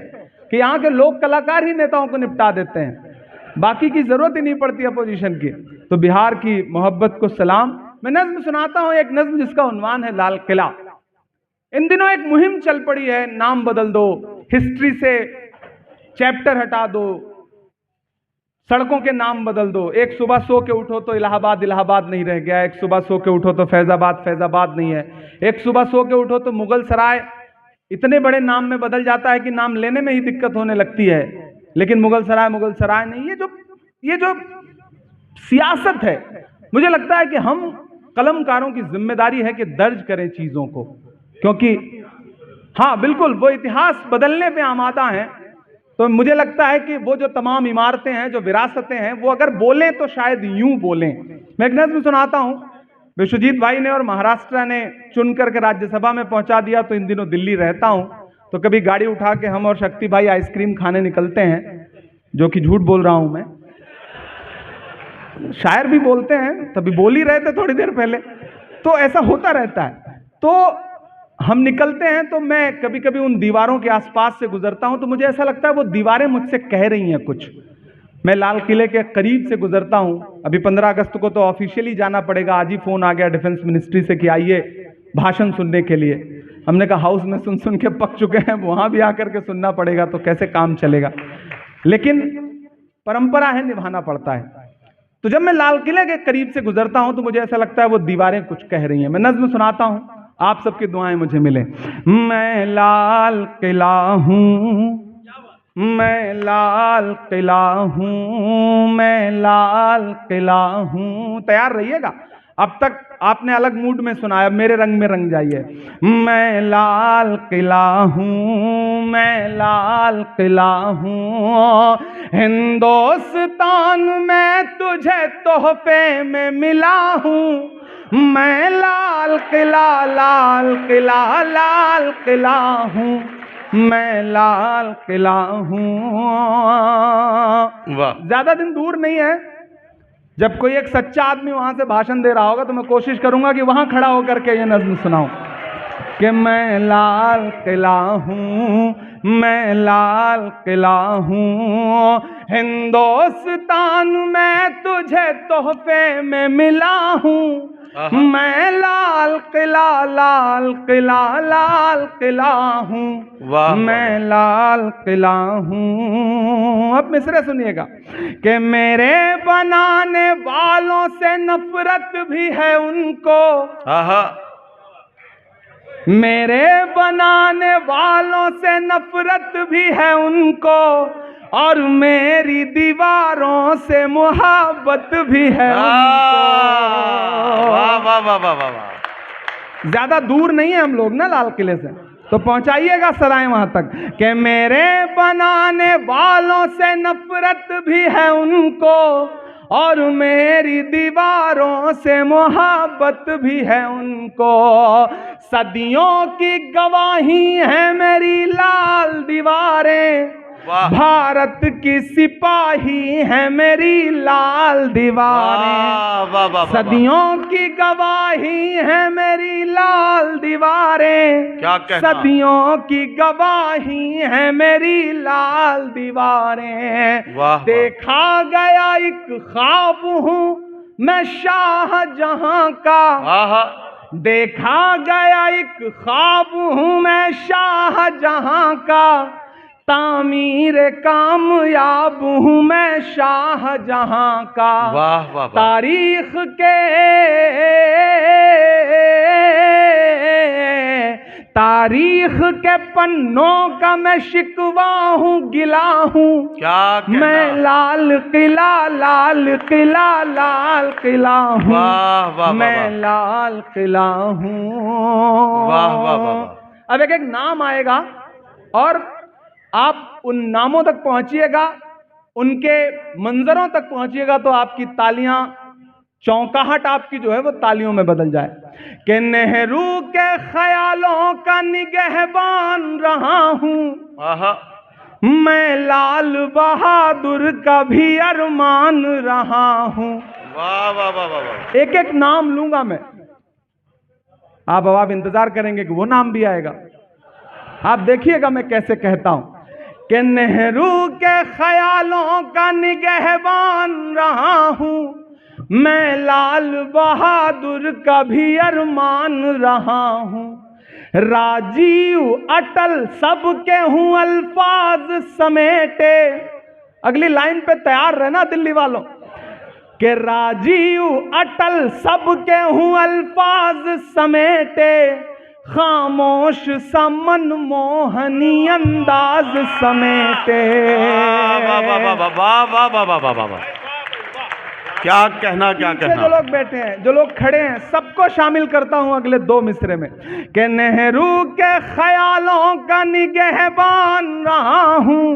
कि यहाँ के लोक कलाकार ही नेताओं को निपटा देते हैं, बाकी की जरूरत ही नहीं पड़ती अपोजिशन की। तो बिहार की मोहब्बत को सलाम। मैं नज्म सुनाता हूं, एक नज्म जिसका उन्वान है लाल किला। इन दिनों एक मुहिम चल पड़ी है, नाम बदल दो, हिस्ट्री से चैप्टर हटा दो, सड़कों के नाम बदल दो। एक सुबह सो के उठो तो इलाहाबाद इलाहाबाद नहीं रह गया, एक सुबह सो के उठो तो फैजाबाद फैजाबाद नहीं है, एक सुबह सो के उठो तो मुगल सराय इतने बड़े नाम में बदल जाता है कि नाम लेने में ही दिक्कत होने लगती है, लेकिन मुगल सराय नहीं। ये जो सियासत है, मुझे लगता है कि हम कलमकारों की जिम्मेदारी है कि दर्ज करें चीजों को, क्योंकि हाँ बिल्कुल वो इतिहास बदलने पे आमादा हैं, तो मुझे लगता है कि वो जो तमाम इमारतें हैं, जो विरासतें हैं, वो अगर बोलें तो शायद यूं बोलें। मैं एक नज़्म सुनाता हूं। विश्वजीत भाई ने और महाराष्ट्र ने चुन करके राज्यसभा में पहुंचा दिया, तो इन दिनों दिल्ली रहता हूं, तो कभी गाड़ी उठा के हम और शक्ति भाई आइसक्रीम खाने निकलते हैं, जो कि झूठ बोल रहा हूं मैं, शायर भी बोलते हैं, तभी बोल ही रहे थे थोड़ी देर पहले, तो ऐसा होता रहता है। तो हम निकलते हैं तो मैं कभी कभी उन दीवारों के आसपास से गुजरता हूं, तो मुझे ऐसा लगता है वो दीवारें मुझसे कह रही हैं कुछ। मैं लाल किले के करीब से गुजरता हूं। अभी 15 अगस्त को तो ऑफिशियली जाना पड़ेगा, आज ही फोन आ गया डिफेंस मिनिस्ट्री से कि आइए भाषण सुनने के लिए। हमने कहा हाउस में सुन सुन के पक चुके हैं, वहां भी आकर के सुनना पड़ेगा, तो कैसे काम चलेगा। लेकिन परंपरा है, निभाना पड़ता है। तो जब मैं लाल किले के करीब से गुजरता हूं तो मुझे ऐसा लगता है वो दीवारें कुछ कह रही हैं। मैं नज्म सुनाता हूं, आप सबकी दुआएं मुझे मिले। मैं लाल किला हूं, मैं लाल किला हूं, मैं लाल किला हूं। तैयार रहिएगा, अब तक आपने अलग मूड में सुनाया, अब मेरे रंग में रंग जाइए। मैं लाल किला हूं, मैं लाल किला हूं, हिंदुस्तान में तुझे तोहफे में मिला हूं। मैं लाल किला, लाल किला, लाल किला हूं, मैं लाल किला हूं। वाह। ज्यादा दिन दूर नहीं है, जब कोई एक सच्चा आदमी वहां से भाषण दे रहा होगा तो मैं कोशिश करूंगा कि वहां खड़ा होकर के ये नज्म सुनाऊं कि मैं लाल किला हूं, मैं लाल किला हूं, हिंदुस्तान में तुझे तोहफे में मिला हूं। मैं लाल किला, लाल किला, लाल किला हूं, वाह, मैं लाल किला हूं। अब मिसरे सुनिएगा कि मेरे बनाने वालों से नफरत भी है उनको, आहा, मेरे बनाने वालों से नफरत भी है उनको, और मेरी दीवारों से मोहब्बत भी है उनको। वाह वाह वाह वाह वाह वाह। ज्यादा दूर नहीं है हम लोग ना लाल किले से, तो पहुंचाइएगा सराय वहां तक कि मेरे बनाने वालों से नफरत भी है उनको, और मेरी दीवारों से मोहब्बत भी है उनको। सदियों की गवाही है मेरी लाल दीवारें, भारत की सिपाही है मेरी लाल दीवारें। सदियों की गवाही है मेरी लाल दीवारें, क्या कहना? सदियों की गवाही है मेरी लाल दीवारें। देखा गया एक ख्वाब हूँ मैं शाहजहां का, देखा गया एक ख्वाब हूँ मैं शाहजहां का, तामीर कामयाब हूँ मैं शाहजहां का। वाह वाह। तारीख के तारीख के पन्नों का मैं शिकवा हूँ, गिला हूँ। क्या कहना? मैं लाल किला, लाल किला, लाल किला हूँ। वाह वाह। मैं लाल किला हूँ। वाह वाह वाह। अब एक एक नाम आएगा और आप उन नामों तक पहुंचिएगा, उनके मंजरों तक पहुंचिएगा, तो आपकी तालियां, चौंकाहट आपकी जो है वो तालियों में बदल जाए। कि नेहरू के ख्यालों का निगहबान रहा हूं, मैं लाल बहादुर का भी अरमान रहा हूं। वाह वाह वाह वाह। एक एक नाम लूंगा मैं, आप इंतजार करेंगे कि वो नाम भी आएगा। आप देखिएगा मैं कैसे कहता हूं कि नेहरू के ख्यालों का निगहबान रहा हूं, मैं लाल बहादुर का भी अरमान रहा हूं। राजीव अटल सबके हूं अल्फाज समेटे, अगली लाइन पे तैयार रहना दिल्ली वालों, कि राजीव अटल सबके हूं अल्फाज समेटे, खामोश सा मनमोहनी अंदाज समेटे। क्या कहना, क्या पीछे कहना। जो लोग बैठे हैं, जो लोग खड़े हैं, सबको शामिल करता हूं अगले 2 मिसरे में कि नेहरू के ख्यालों का निगहबान रहा हूं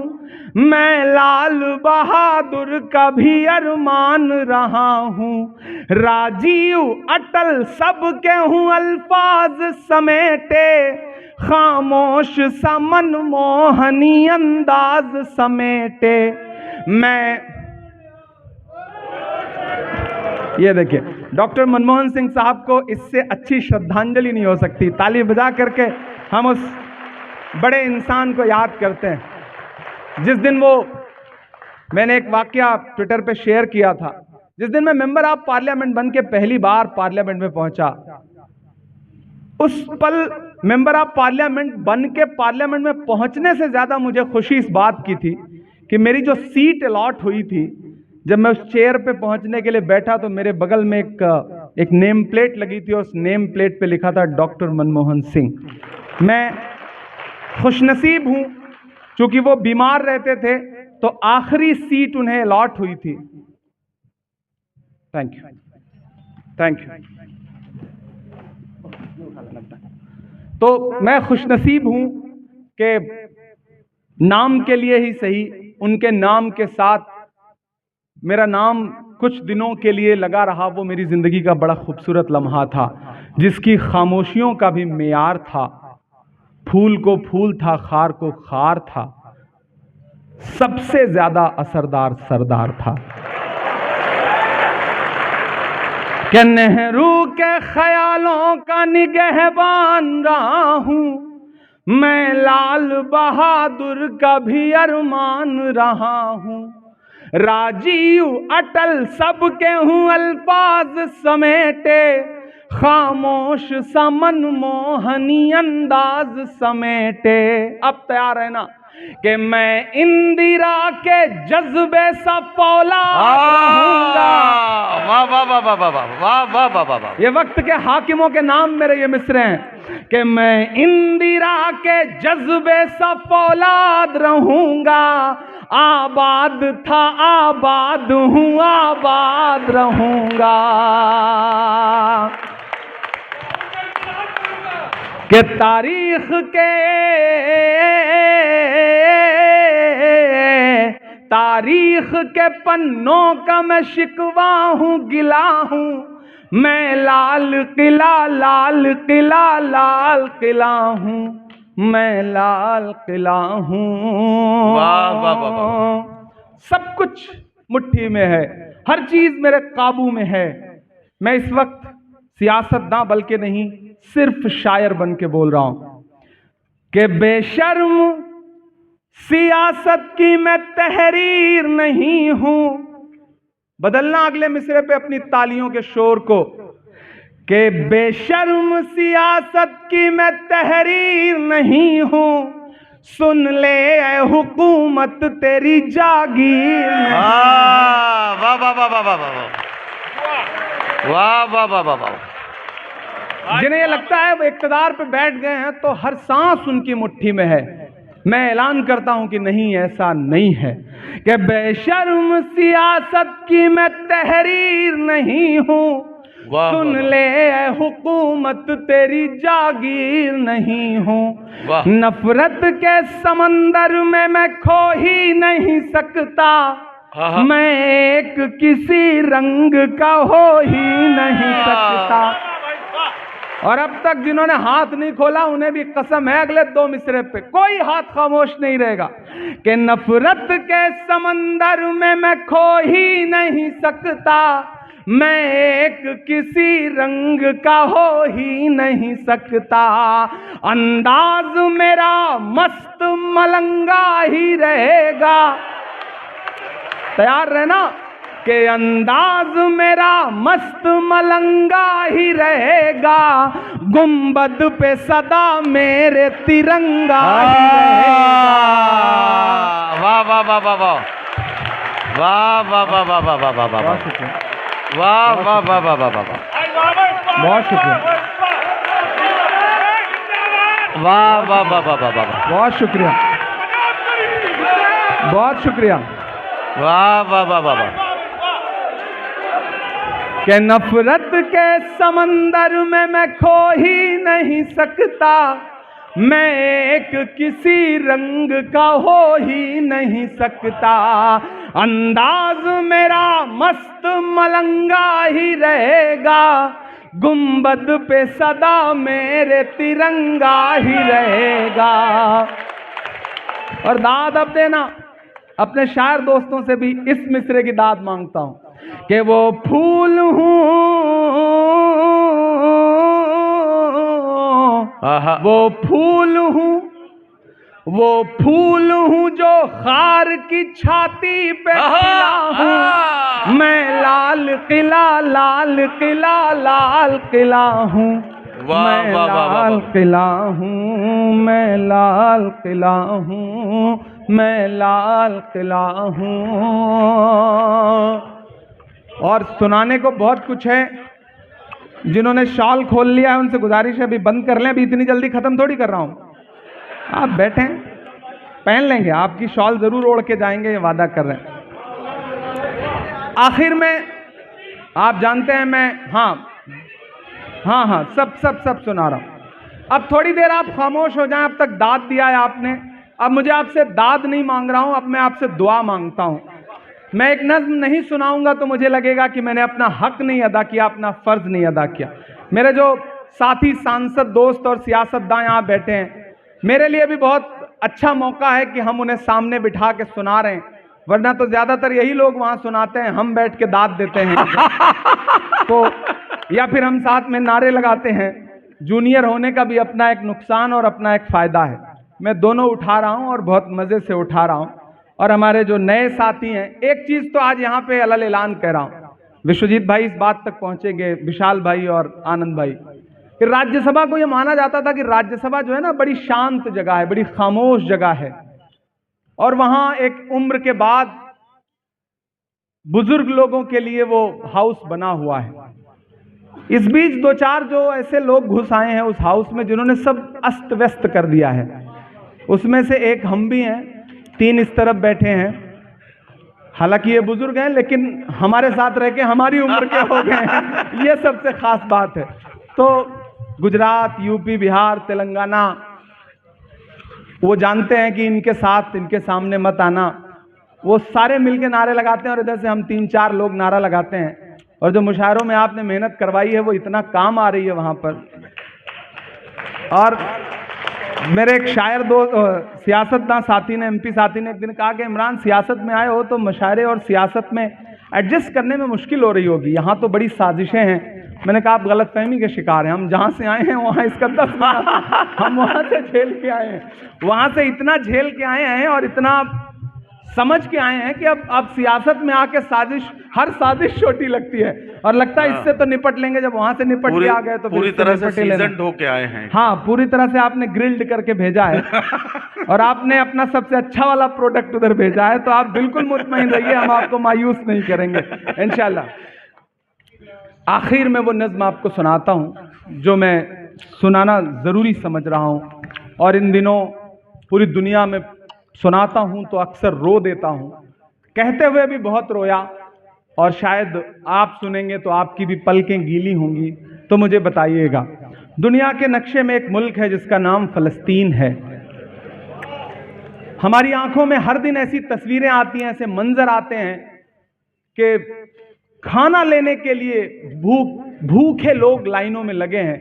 मैं, लाल बहादुर का भी अरमान रहा हूं, राजीव अटल सबके हूं अल्फाज समेटे, खामोश सा मनमोहनी अंदाज समेटे। मैं ये देखिए, डॉक्टर मनमोहन सिंह साहब को इससे अच्छी श्रद्धांजलि नहीं हो सकती। ताली बजा करके हम उस बड़े इंसान को याद करते हैं। जिस दिन मैंने एक वाकया ट्विटर पे शेयर किया था, जिस दिन मैं मेंबर ऑफ पार्लियामेंट बन के पहली बार पार्लियामेंट में पहुंचा, उस पल मेंबर ऑफ पार्लियामेंट बन के पार्लियामेंट में पहुंचने से ज्यादा मुझे खुशी इस बात की थी कि मेरी जो सीट अलॉट हुई थी, जब मैं उस चेयर पे पहुंचने के लिए बैठा तो मेरे बगल में एक नेम प्लेट लगी थी और उस नेम प्लेट पे लिखा था डॉक्टर मनमोहन सिंह। मैं खुशनसीब हूं, चूंकि वो बीमार रहते थे तो आखिरी सीट उन्हें अलॉट हुई थी। Thank you, thank you. तो मैं खुशनसीब हूं कि नाम के लिए ही सही, उनके नाम के साथ मेरा नाम कुछ दिनों के लिए लगा रहा। वो मेरी जिंदगी का बड़ा खूबसूरत लम्हा था, जिसकी खामोशियों का भी मेयार था। फूल को फूल था, खार को खार था, सबसे ज्यादा असरदार सरदार था। कि नेहरू के ख्यालों का निगहबान रहा हूं मैं, लाल बहादुर का भी अरमान रहा हूं, राजीव अटल सबके हूं अल्फाज समेटे, खामोश सा मनमोहनी अंदाज समेटे। अब तैयार है ना कि मैं इंदिरा के जज्बे सा फौलाद रहूंगा। वाह वाह वाह वाह वाह वाह वाह वाह वाह वाह। ये वक्त के हाकिमों के नाम मेरे ये मिसरे हैं कि मैं इंदिरा के जज्बे सा फौलाद रहूंगा, आबाद था आबाद हूं आबाद रहूंगा। कि तारीख के पन्नों का मैं शिकवा हूं गिला हूं मैं, लाल किला लाल किला लाल किला हूं मैं, लाल किला हूं। वाह वाह वाह वाह। सब कुछ मुट्ठी में है, हर चीज मेरे काबू में है। मैं इस वक्त सियासतदां बल्कि नहीं, सिर्फ शायर बन के बोल रहा हूं कि बेशर्म सियासत की मैं तहरीर नहीं हूं। बदलना अगले मिसरे पे अपनी तालियों के शोर को कि बेशर्म सियासत की मैं तहरीर नहीं हूं, सुन ले ऐ हुकूमत तेरी जागीर नहीं। वाह वाह वाह वाह वाह वाह वाह वाह वाह वाह। जिन्हें ये लगता है वो इक्तदार पे बैठ गए हैं तो हर सांस उनकी मुट्ठी में है, मैं ऐलान करता हूं कि नहीं, ऐसा नहीं है। कि बेशर्म सियासत की मैं तहरीर नहीं हूं, सुन ले ऐ हुकूमत तेरी जागीर नहीं हूं। नफरत के समंदर में मैं खो ही नहीं सकता, मैं एक किसी रंग का हो ही नहीं सकता। और अब तक जिन्होंने हाथ नहीं खोला उन्हें भी कसम है अगले 2 मिसरे पे कोई हाथ खामोश नहीं रहेगा। कि नफरत के समंदर में मैं खो ही नहीं सकता, मैं एक किसी रंग का हो ही नहीं सकता। अंदाज मेरा मस्त मलंगा ही रहेगा, तैयार रहना कि अंदाज मेरा मस्त मलंगा ही रहेगा, गुंबद पे सदा मेरे तिरंगा ही रहेगा। वाह वाह वाह वाह वाह वाह वाह वाह वाह वाह वाह वाह वाह वाह वाह वाह वाह वाह वाह। बहुत शुक्रिया, वाह वाह वाह वाह वाह वाह। बहुत शुक्रिया, बहुत शुक्रिया। वाह वाह वाह वाह वाह। कि नफरत के समंदर में मैं खो ही नहीं सकता, मैं एक किसी रंग का हो ही नहीं सकता, अंदाज मेरा मस्त मलंगा ही रहेगा, गुंबद पे सदा मेरे तिरंगा ही रहेगा। और दाद अब देना, अपने शायर दोस्तों से भी इस मिसरे की दाद मांगता हूं कि वो फूल हूं, वो फूल हूं, वो फूल हूं जो खार की छाती पे खिला हूं, मैं लाल किला लाल किला लाल किला हूं, मैं लाल किला हूं, मैं लाल किला हूं, मैं लाल किला हूं। और सुनाने को बहुत कुछ है, जिन्होंने शॉल खोल लिया है उनसे गुजारिश है अभी बंद कर लें, अभी इतनी जल्दी खत्म थोड़ी कर रहा हूं, आप बैठें, पहन लेंगे, आपकी शॉल जरूर ओढ़ के जाएंगे, ये वादा कर रहे हैं। आखिर में आप जानते हैं मैं हाँ सब सुना रहा हूं। अब थोड़ी देर आप खामोश हो जाएं, अब तक दाद दिया है आपने, अब मुझे आपसे दाद नहीं मांग रहा हूं, अब मैं आपसे दुआ मांगता हूं। मैं एक नज्म नहीं सुनाऊंगा तो मुझे लगेगा कि मैंने अपना हक नहीं अदा किया, अपना फर्ज नहीं अदा किया। मेरे जो साथी सांसद दोस्त और सियासतदान यहाँ बैठे हैं, मेरे लिए भी बहुत अच्छा मौका है कि हम उन्हें सामने बिठा के सुना रहे हैं, वरना तो ज्यादातर यही लोग वहां सुनाते हैं, हम बैठ के दाद देते हैं तो या फिर हम साथ में नारे लगाते हैं। जूनियर होने का भी अपना एक नुकसान और अपना एक फायदा है। मैं दोनों उठा रहा हूं और बहुत मजे से उठा रहा हूं। और हमारे जो नए साथी हैं, एक चीज तो आज यहाँ पे अलल ऐलान कह रहा हूं, विश्वजीत भाई इस बात तक पहुंचेंगे, विशाल भाई और आनंद भाई, कि राज्यसभा को यह माना जाता था कि राज्यसभा जो है ना बड़ी शांत जगह है, बड़ी खामोश जगह है, और वहां एक उम्र के बाद बुजुर्ग लोगों के लिए वो हाउस बना हुआ है। इस बीच दो चार जो ऐसे लोग घुस आए हैं उस हाउस में जिन्होंने सब अस्त व्यस्त कर दिया है, उसमें से एक हम भी हैं, 3 इस तरफ बैठे हैं, हालांकि ये बुजुर्ग हैं लेकिन हमारे साथ रह के हमारी उम्र के हो गए हैं, ये सबसे खास बात है। तो गुजरात, यूपी, बिहार, तेलंगाना, वो जानते हैं कि इनके साथ, इनके सामने मत आना, वो सारे मिलके नारे लगाते हैं और इधर से हम 3-4 लोग नारा लगाते हैं, और जो मुशायरों में आपने मेहनत करवाई है वो इतना काम आ रही है वहां पर। और मेरे एक शायर सियासतदान साथी ने, एमपी साथी ने एक दिन कहा कि इमरान, सियासत में आए हो तो मुशायरे और सियासत में एडजस्ट करने में मुश्किल हो रही होगी, यहाँ तो बड़ी साजिशें हैं। मैंने कहा आप गलतफहमी के शिकार हैं, हम जहाँ से आए हैं वहाँ इसका 10 हम वहाँ से झेल के आए हैं, वहाँ से इतना झेल के आए हैं और इतना समझ के आए हैं कि अब सियासत में आके हर साजिश छोटी लगती है, और लगता है इससे तो निपट लेंगे, जब वहां से निपट के आ गए तो पूरी तरह से सीजन्ड होके आए हैं। हाँ, पूरी तरह से आपने ग्रिल्ड करके भेजा है और आपने अपना सबसे अच्छा वाला प्रोडक्ट उधर भेजा है, तो आप बिल्कुल मुतमईन रहिए, हम आपको मायूस नहीं करेंगे इंशाल्लाह। आखिर में वो नज्म आपको सुनाता हूं जो मैं सुनाना जरूरी समझ रहा हूं, और इन दिनों पूरी दुनिया में सुनाता हूं तो अक्सर रो देता हूं, कहते हुए भी बहुत रोया, और शायद आप सुनेंगे तो आपकी भी पलकें गीली होंगी। तो मुझे बताइएगा, दुनिया के नक्शे में एक मुल्क है जिसका नाम फलस्तीन है। हमारी आंखों में हर दिन ऐसी तस्वीरें आती हैं, ऐसे मंजर आते हैं कि खाना लेने के लिए भूखे लोग लाइनों में लगे हैं,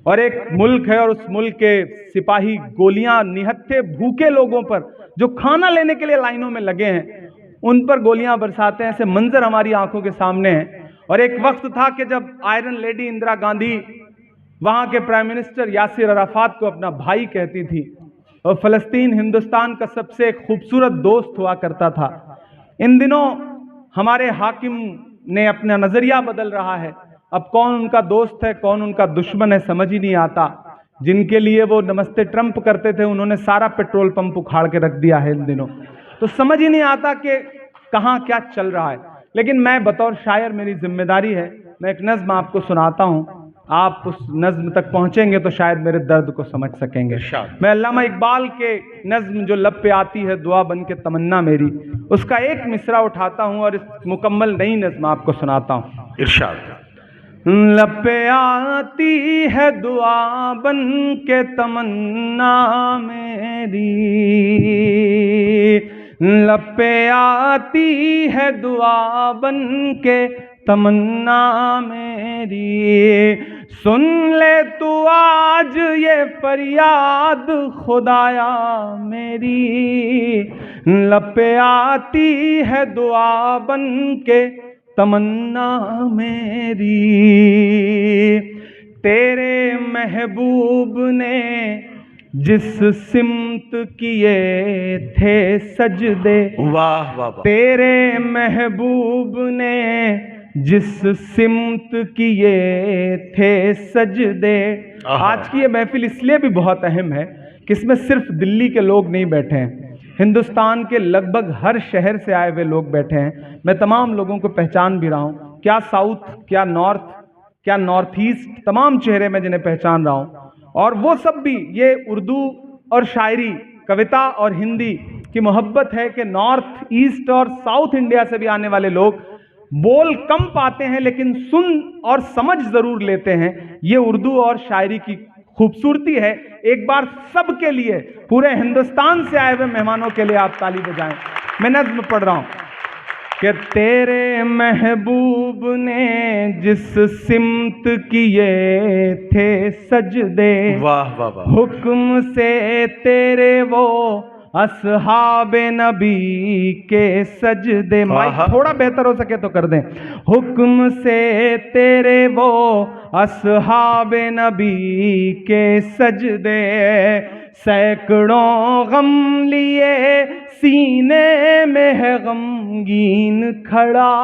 और एक मुल्क है और उस मुल्क के सिपाही गोलियां निहत्थे भूखे लोगों पर जो खाना लेने के लिए लाइनों में लगे हैं उन पर गोलियां बरसाते हैं। ऐसे मंजर हमारी आंखों के सामने हैं। और एक वक्त था कि जब आयरन लेडी इंदिरा गांधी वहां के प्राइम मिनिस्टर यासिर अराफात को अपना भाई कहती थी, और फलस्तीन हिंदुस्तान का सबसे खूबसूरत दोस्त हुआ करता था। इन दिनों हमारे हाकिम ने अपना नजरिया बदल रहा है, अब कौन उनका दोस्त है कौन उनका दुश्मन है समझ ही नहीं आता। जिनके लिए वो नमस्ते ट्रंप करते थे उन्होंने सारा पेट्रोल पंप उखाड़ के रख दिया है इन दिनों, तो समझ ही नहीं आता कि कहाँ क्या चल रहा है। लेकिन मैं बतौर शायर, मेरी जिम्मेदारी है, मैं एक नज्म आपको सुनाता हूँ, आप उस नज्म तक पहुंचेंगे तो शायद मेरे दर्द को समझ सकेंगे। मैं अल्लामा इकबाल के नज्म जो लब पे आती है दुआ बन के तमन्ना मेरी, उसका एक मिसरा उठाता हूँ और इस मुकम्मल नई नज्म आपको सुनाता हूँ। इरशाद। लब पे आती है दुआ बन के तमन्ना मेरी, लब पे आती है दुआ बन के तमन्ना मेरी, सुन ले तू आज ये फरियाद खुदाया मेरी, लब पे आती है दुआ बन के तमन्ना मेरी। तेरे महबूब ने जिस सिमत किए थे सजदे, वाह वाह वाह। तेरे महबूब ने जिस सिमत किए थे सजदे। आज की ये महफिल इसलिए भी बहुत अहम है कि इसमें सिर्फ दिल्ली के लोग नहीं बैठे हैं, हिंदुस्तान के लगभग हर शहर से आए हुए लोग बैठे हैं। मैं तमाम लोगों को पहचान भी रहा हूँ, क्या साउथ, क्या नॉर्थ, क्या नॉर्थ ईस्ट, तमाम चेहरे मैं जिन्हें पहचान रहा हूँ। और वो सब भी ये उर्दू और शायरी, कविता और हिंदी की मोहब्बत है कि नॉर्थ ईस्ट और साउथ इंडिया से भी आने वाले लोग बोल कम पाते हैं लेकिन सुन और समझ जरूर लेते हैं। ये उर्दू और शायरी की खूबसूरती है। एक बार सबके लिए, पूरे हिंदुस्तान से आए हुए मेहमानों के लिए आप ताली बजाएं। मैं नज्म पढ़ रहा हूं कि तेरे महबूब ने जिस सिमत किए थे सजदे, वाह वाह वाह। हुक्म से तेरे वो असहाबे नबी के सजदे। माइक थोड़ा बेहतर हो सके तो कर दें। हुक्म से तेरे वो असहाबे नबी के सजदे, सैकड़ों गम लिए सीने में है गमगीन खड़ा,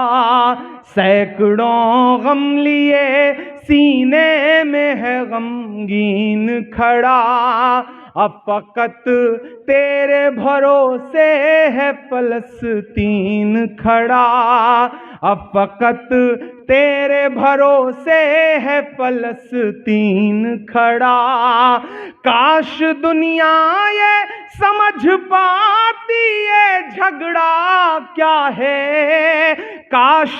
सैकड़ों गम लिए सीने में है गमगीन खड़ा, अब फकत तेरे भरोसे है फलस्तीन खड़ा, अब फकत तेरे भरोसे है फलस्तीन खड़ा। काश दुनिया ये समझ पाती ये झगड़ा क्या है, काश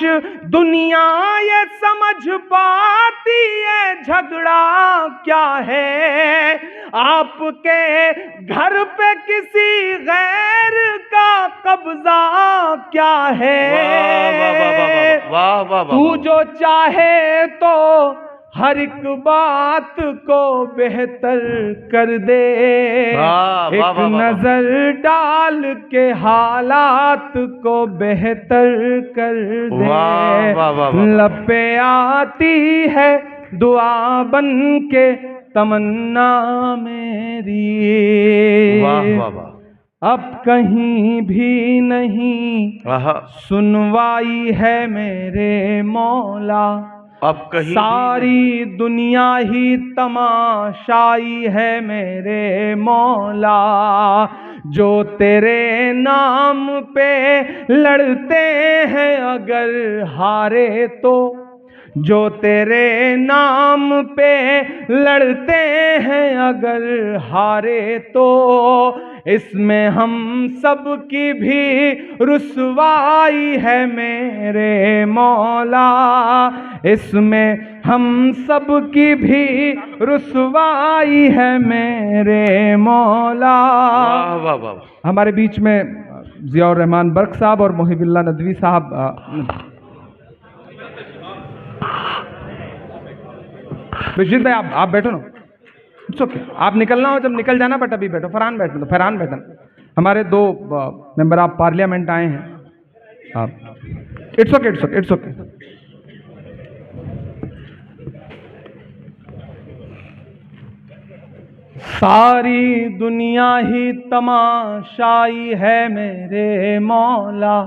दुनिया ये समझ पाती ये झगड़ा क्या है, आपके घर पे किसी गैर का कब्जा क्या है। वाह वाह। तू जो चाहे तो हर एक बात को बेहतर कर दे, एक नजर डाल के हालात को बेहतर कर दे। लब पे आती है दुआ बन के तमन्ना मेरी, वाह वाह वाह। अब कहीं भी नहीं सुनवाई है मेरे मौला, अब कहीं सारी दुनिया ही तमाशाई है मेरे मौला, जो तेरे नाम पे लड़ते हैं अगर हारे तो, जो तेरे नाम पे लड़ते हैं अगर हारे तो, इसमें हम सब की भी रुसवाई है मेरे मौला, इसमें हम सब की भी रुसवाई है मेरे मौला। वाह वाह। हमारे बीच में ज़ियाउर रहमान बर्क साहब और मोहिबुल्लाह नदवी साहब। विश्वित भाई आप बैठो ना, इट्स ओके। आप निकलना हो जब निकल जाना, बट अभी बैठो। फरहान बैठो, फरहान बैठो। हमारे दो मेंबर ऑफ पार्लियामेंट आए हैं। आप it's okay, it's okay, it's okay. सारी दुनिया ही तमाशाई है मेरे मौला,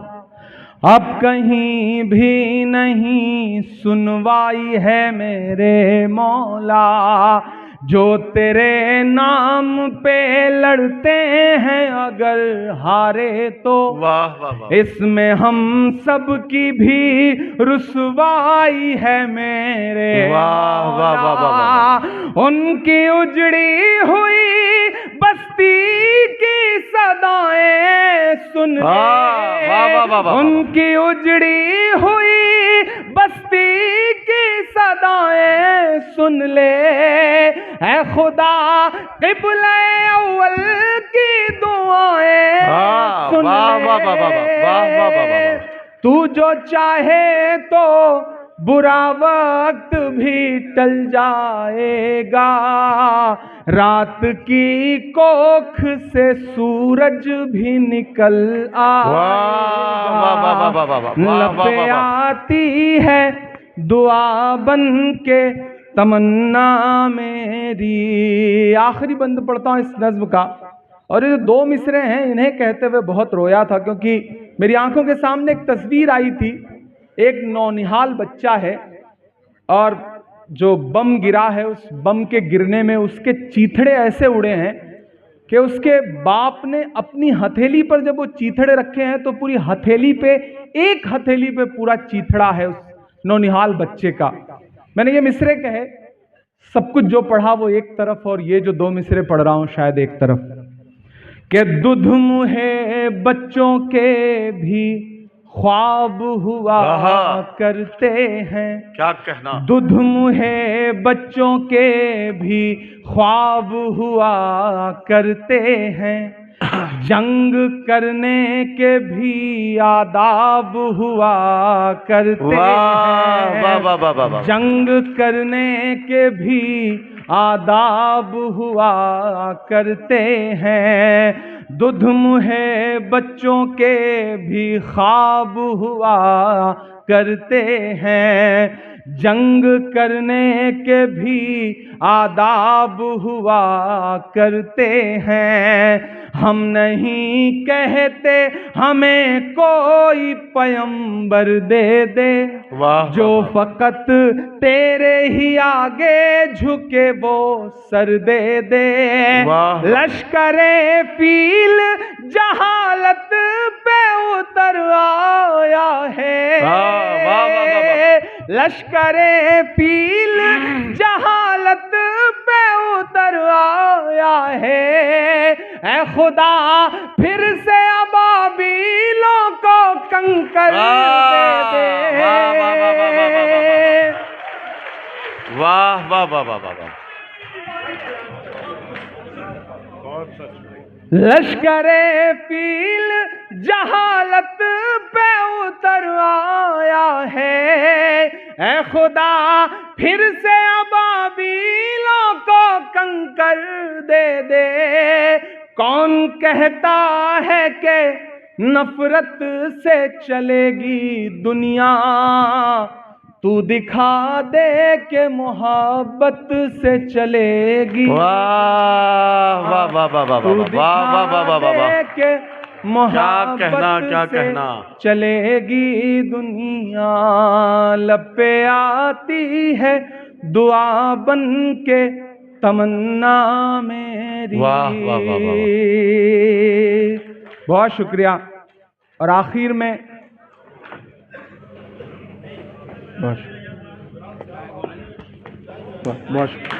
अब कहीं भी नहीं सुनवाई है मेरे मौला, जो तेरे नाम पे लड़ते हैं अगर हारे तो, वाह वाह वाह। इसमें हम सब की भी रुसवाई है मेरे वाह वाह वाह वाह। उनकी उजड़ी हुई बस्ती की सदाएं सुन, वाह वाह वाह। उनकी उजड़ी हुई बस्ती सदाएं सुन ले, ऐ खुदा क़िबला अव्वल की दुआएं सुन ले। तू जो चाहे तो बुरा वक्त भी टल जाएगा, रात की कोख से सूरज भी निकल आएगा। लपे आती है दुआ बन के तमन्ना मेरी। आखिरी बंद पढ़ता हूँ इस नज्म का, और ये जो दो मिसरे हैं इन्हें कहते हुए बहुत रोया था, क्योंकि मेरी आंखों के सामने एक तस्वीर आई थी। एक नौनिहाल बच्चा है और जो बम गिरा है, उस बम के गिरने में उसके चीथड़े ऐसे उड़े हैं कि उसके बाप ने अपनी हथेली पर जब वो चीथड़े रखे हैं तो पूरी हथेली पे, एक हथेली पे पूरा चीथड़ा है उस नौनिहाल बच्चे का। मैंने ये मिसरे कहे, सब कुछ जो पढ़ा वो एक तरफ, और ये जो दो मिसरे पढ़ रहा हूं शायद एक तरफ। कि दुध मुहे बच्चों के भी ख्वाब हुआ करते हैं, क्या कहना, दुध मुहे बच्चों के भी ख्वाब हुआ करते हैं, जंग करने के भी आदाब हुआ करते हैं, जंग करने के भी आदाब हुआ करते हैं, दुध मुहे बच्चों के भी ख्वाब हुआ करते हैं, जंग करने के भी आदाब हुआ करते हैं। हम नहीं कहते हमें कोई पैगंबर दे दे, जो फकत तेरे ही आगे झुके वो सर दे दे। लश्करे फील जहालत पे उतर आया है, लश्करे फील जहालत पे उतर आया है। ऐ खुदा फिर से अबाबीलों को कंकर दे दे। वाह वाह वाह वाह वाह। लश्करे फील जहालत पे उतर आया है, ऐ खुदा फिर से अबाबीलों को कंकर दे दे। कौन कहता है कि नफरत से चलेगी दुनिया, तू दिखा दे के मोहब्बत से चलेगी। वाह वाह वाह वाह वाह वाह वाह वाह वाह वाह, के मोहब्बत क्या से कहना, चलेगी दुनिया। लपे आती है दुआ बन के तमन्ना मेरी। वाह वाह वाह वाह। बहुत शुक्रिया। और आखिर में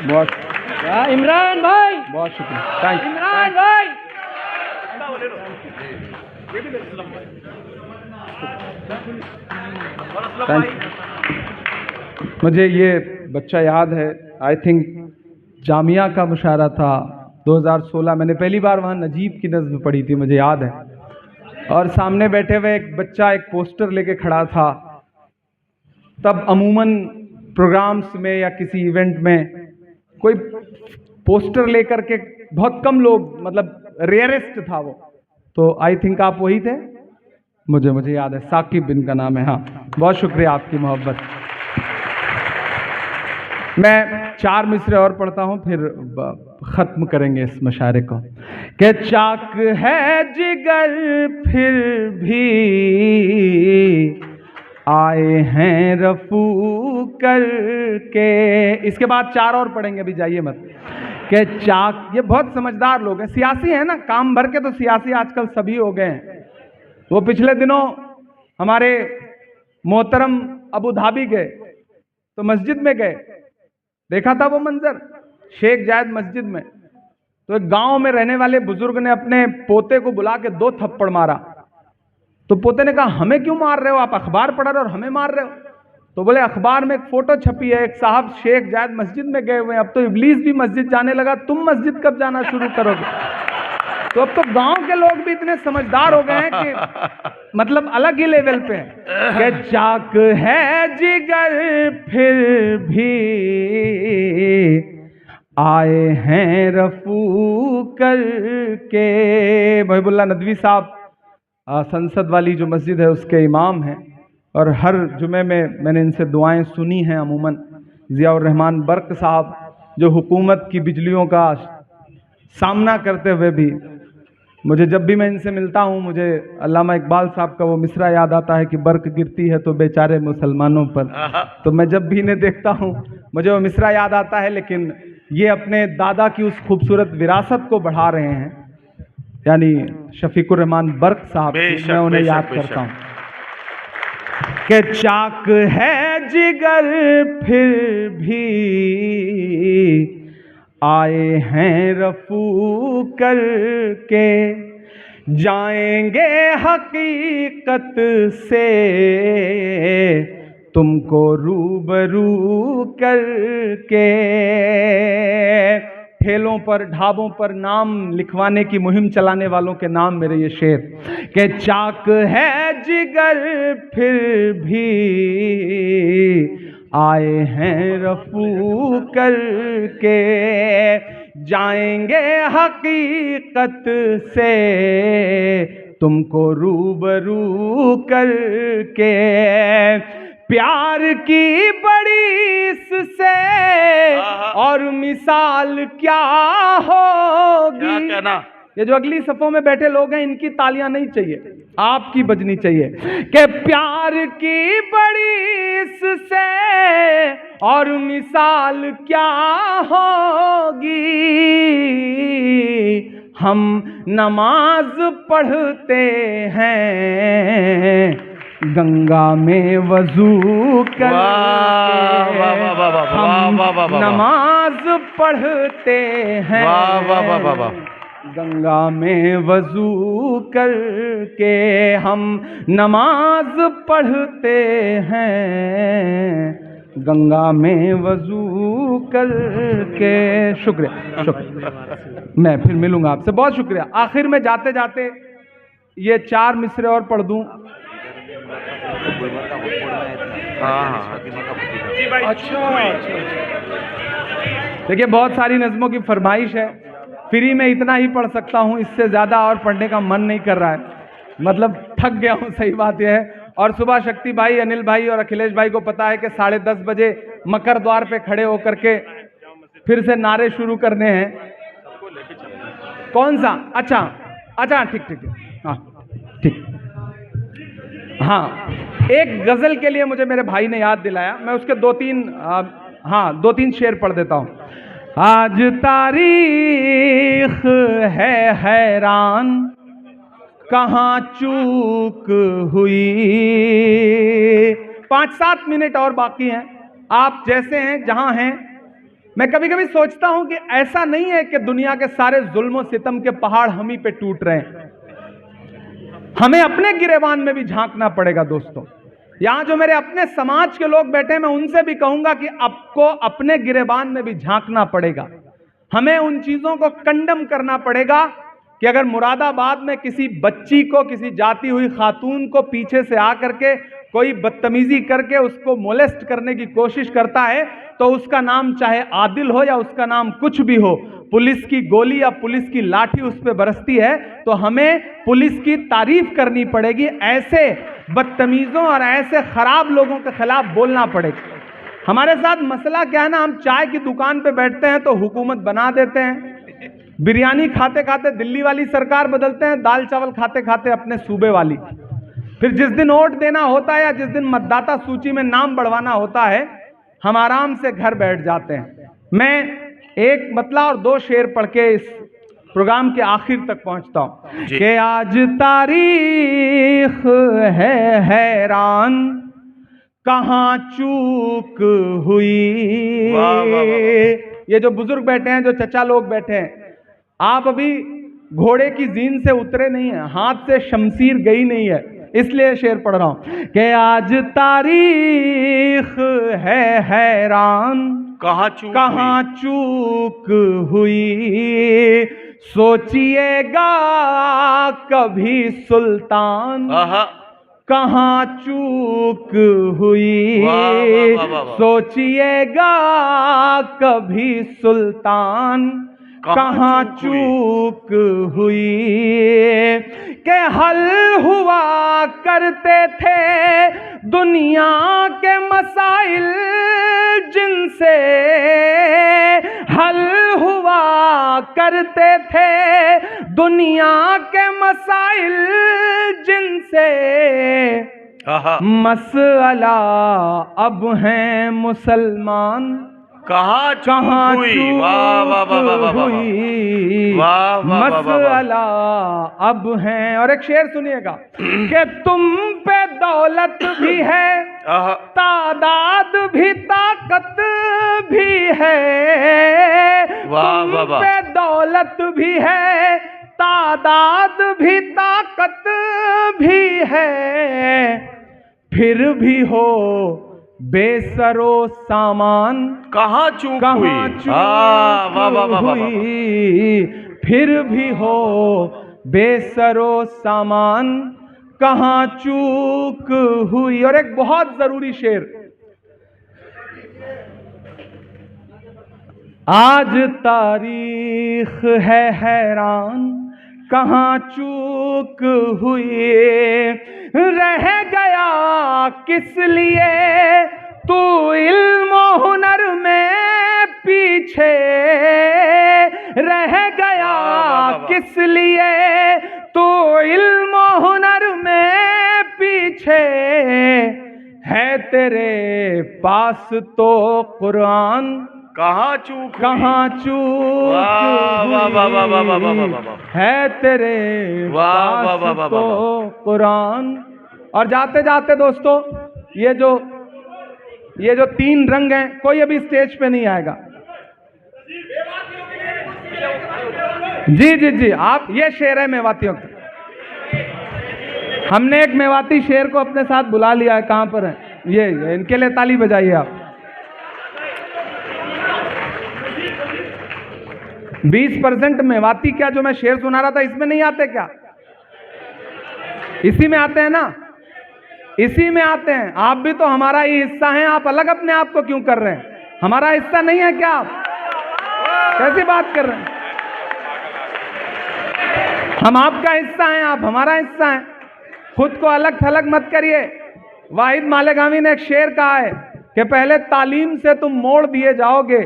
बहुत इमरान भाई, बहुत शुक्रिया। थैंक इमरान भाई, मुझे ये बच्चा याद है, आई थिंक जामिया का मुशायरा था 2016। मैंने पहली बार वहाँ नजीब की नज़्म पढ़ी थी, मुझे याद है। और सामने बैठे हुए एक बच्चा एक पोस्टर लेके खड़ा था। तब अमूमन प्रोग्राम्स में या किसी इवेंट में कोई पोस्टर लेकर के बहुत कम लोग, मतलब रेयरेस्ट था वो। तो आई थिंक आप वही थे, मुझे याद है, साकिब इनका नाम है। हाँ, बहुत शुक्रिया आपकी मोहब्बत। मैं 4 मिसरे और पढ़ता हूँ, फिर ख़त्म करेंगे इस मुशायरे को। कि चाक है जिगर फिर भी आए हैं रफू करके। इसके बाद 4 और पढ़ेंगे, अभी जाइए मत। कि चाक, ये बहुत समझदार लोग हैं, सियासी हैं ना, काम भर के तो सियासी आजकल सभी हो गए हैं। वो पिछले दिनों हमारे मोहतरम अबू धाबी गए तो मस्जिद में गए, देखा था वो मंजर शेख जायद मस्जिद में। तो एक गांव में रहने वाले बुजुर्ग ने अपने पोते को बुला के 2 थप्पड़ मारा। तो पोते ने कहा, हमें क्यों मार रहे हो, आप अखबार पढ़ रहे हो और हमें मार रहे हो। तो बोले अखबार में एक फोटो छपी है, एक साहब शेख जायद मस्जिद में गए हुए हैं, अब तो इब्लीस भी मस्जिद जाने लगा, तुम मस्जिद कब जाना शुरू करोगे? तो अब तो गांव के लोग भी इतने समझदार हो गए हैं कि मतलब अलग ही लेवल पे हैं कि चाक है जिगर फिर भी आए हैं रफू करके। महबूबुल्लाह नदवी साहब संसद वाली जो मस्जिद है उसके इमाम हैं, और हर जुमे में मैंने इनसे दुआएं सुनी हैं अमूमन। ज़ियाउर रहमान बर्क साहब जो हुकूमत की बिजलियों का सामना करते हुए भी, मुझे जब भी मैं इनसे मिलता हूँ मुझे अल्लामा इकबाल साहब का वो मिसरा याद आता है कि बर्क गिरती है तो बेचारे मुसलमानों पर। तो मैं जब भी इन्हें देखता हूँ मुझे वो मिसरा याद आता है, लेकिन ये अपने दादा की उस खूबसूरत विरासत को बढ़ा रहे हैं, यानी शफीकुर रहमान बर्क साहब, मैं उन्हें याद करता हूँ कि चाक है जिगर फिर भी आए हैं रफू करके, जाएंगे हकीकत से तुमको रूबरू करके। ठेलों पर ढाबों पर नाम लिखवाने की मुहिम चलाने वालों के नाम मेरे ये शेर कि चाक है जिगर फिर भी आए हैं रफू करके, जाएंगे हकीकत से तुमको रूबरू करके। प्यार की बड़ी इससे और मिसाल क्या होगी। क्या कहना? ये जो अगली सफों में बैठे लोग हैं इनकी तालियां नहीं चाहिए, आपकी बजनी चाहिए कि प्यार की बड़ी इससे और मिसाल क्या होगी। हम नमाज पढ़ते हैं गंगा में वजू कर, हम नमाज पढ़ते हैं गंगा में वजू करके, हम नमाज पढ़ते हैं गंगा में वजू करके। शुक्रिया शुक्रिया, मैं फिर मिलूंगा आपसे, बहुत शुक्रिया। आखिर में जाते जाते ये 4 मिसरे और पढ़ दूं। अच्छा, देखिए बहुत सारी नज़मों की फरमाइश है, फ्री में इतना ही पढ़ सकता हूँ, इससे ज़्यादा और पढ़ने का मन नहीं कर रहा है, मतलब थक गया हूँ, सही बात यह है। और सुबह शक्ति भाई, अनिल भाई और अखिलेश भाई को पता है कि 10:30 बजे मकर द्वार पे खड़े होकर के फिर से नारे शुरू करने हैं। कौन सा? अच्छा अच्छा, ठीक ठीक ठीक, हाँ ठीक, हाँ एक गज़ल के लिए मुझे मेरे भाई ने याद दिलाया, मैं उसके 2-3 शेर पढ़ देता हूँ। आज तारीख है हैरान, कहाँ चूक हुई। 5-7 मिनट और बाकी हैं, आप जैसे हैं जहां हैं। मैं कभी कभी सोचता हूं कि ऐसा नहीं है कि दुनिया के सारे जुल्म और सितम के पहाड़ हम ही पे टूट रहे हैं, हमें अपने गिरेबान में भी झांकना पड़ेगा दोस्तों। यहां जो मेरे अपने समाज के लोग बैठे हैं, मैं उनसे भी कहूंगा कि आपको अपने गिरेबान में भी झांकना पड़ेगा। हमें उन चीजों को कंडम करना पड़ेगा कि अगर मुरादाबाद में किसी बच्ची को, किसी जाती हुई खातून को पीछे से आकर के कोई बदतमीजी करके उसको मोलेस्ट करने की कोशिश करता है, तो उसका नाम चाहे आदिल हो या उसका नाम कुछ भी हो, पुलिस की गोली या पुलिस की लाठी उस पर बरसती है तो हमें पुलिस की तारीफ करनी पड़ेगी। ऐसे बदतमीजों और ऐसे खराब लोगों के खिलाफ बोलना पड़ेगा। हमारे साथ मसला क्या है ना, हम चाय की दुकान पे बैठते हैं तो हुकूमत बना देते हैं, बिरयानी खाते खाते दिल्ली वाली सरकार बदलते हैं, दाल चावल खाते खाते अपने सूबे वाली। फिर जिस दिन वोट देना होता है या जिस दिन मतदाता सूची में नाम बढ़वाना होता है, हम आराम से घर बैठ जाते हैं। मैं एक मतला और 2 शेर पढ़ के इस प्रोग्राम के आखिर तक पहुंचता हूं कि आज तारीख है हैरान, कहां चूक हुई। वाह, वाह, वाह। ये जो बुजुर्ग बैठे हैं, जो चचा लोग बैठे हैं, आप अभी घोड़े की जीन से उतरे नहीं हैं, हाथ से शमशीर गई नहीं है, इसलिए शेर पढ़ रहा हूं कि आज तारीख है हैरान, कहाँ चूक हुई, सोचिएगा कभी सुल्तान, कहाँ चूक हुई, सोचिएगा कभी सुल्तान, कहाँ चूक हुई, के हल हुआ करते थे दुनिया के मसाइल जिनसे, हल हुआ करते थे दुनिया के मसाइल जिनसे, मसला अब हैं मुसलमान, कहाँ चूक हुई, मसला अब हैं। और एक शेर सुनिएगा कि तुम पे दौलत भी है, तादाद भी ताकत भी है, तुम पे दौलत भी है, तादाद भी ताकत भी है, फिर भी हो बेसरो सामान, कहाँ चूक हुई, फिर भी हो बेसरो सामान, कहाँ चूक हुई। और एक बहुत जरूरी शेर, आज तारीख है हैरान, कहाँ चूक हुई, रह गया किस लिए तू इल्म हुनर में पीछे, रह गया किस लिए तू इल्म हुनर में पीछे, है तेरे पास तो कुरान, कहाँ चूक है तेरे पास तो कुरान। और जाते जाते दोस्तों, ये जो 3 रंग हैं, कोई अभी स्टेज पे नहीं आएगा। जी, आप, ये शेर है मेवातियों का। हमने एक मेवाती शेर को अपने साथ बुला लिया है। कहां पर है ये इनके लिए ताली बजाइए आप। 20% मेवाती क्या जो मैं शेर सुना रहा था इसमें नहीं आते क्या? इसी में आते हैं ना, इसी में आते हैं। आप भी तो हमारा ही हिस्सा हैं, आप अलग अपने आप को क्यों कर रहे हैं? हमारा हिस्सा नहीं है क्या आप? कैसी बात कर रहे हैं? हम आपका हिस्सा हैं, आप हमारा हिस्सा हैं। खुद को अलग थलग मत करिए। वाहिद मालेगामी ने एक शेर कहा है कि पहले तालीम से तुम मोड़ दिए जाओगे,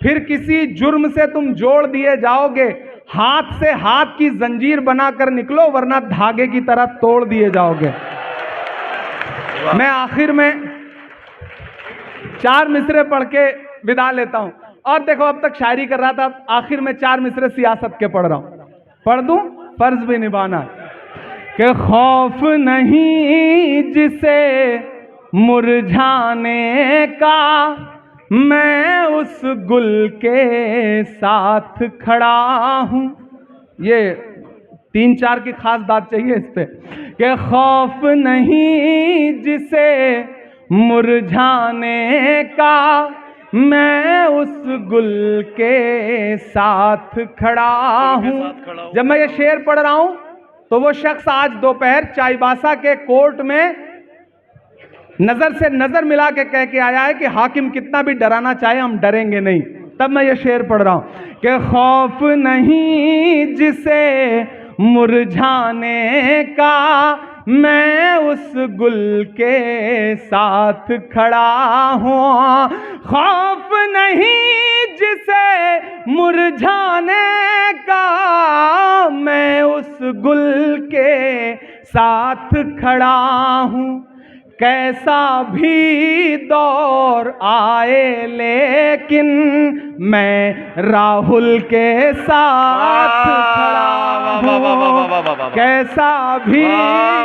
फिर किसी जुर्म से तुम जोड़ दिए जाओगे, हाथ से हाथ की जंजीर बनाकर निकलो वरना धागे की तरह तोड़ दिए जाओगे। मैं आखिर में 4 मिसरे पढ़ के विदा लेता हूं। और देखो, अब तक शायरी कर रहा था, आखिर में 4 मिसरे सियासत के पढ़ रहा हूं। पढ़ दूं? फर्ज भी निभाना कि खौफ नहीं जिसे मुरझाने का, मैं उस गुल के साथ खड़ा हूं। ये 3-4 की खास बात चाहिए इस पे कि खौफ नहीं जिसे मुरझाने का, मैं उस गुल के साथ खड़ा हूं। जब मैं ये शेर पढ़ रहा हूं तो वो शख्स आज दोपहर चाईबासा के कोर्ट में नजर से नजर मिला के कह के आया है कि हाकिम कितना भी डराना चाहे हम डरेंगे नहीं। तब मैं ये शेर पढ़ रहा हूं कि खौफ नहीं जिसे मुरझाने का, मैं उस गुल के साथ खड़ा हूं। खौफ नहीं जिसे मुरझाने का, मैं उस गुल के साथ खड़ा हूं। कैसा भी दौर आए लेकिन मैं राहुल के साथ खड़ा हूं। कैसा भी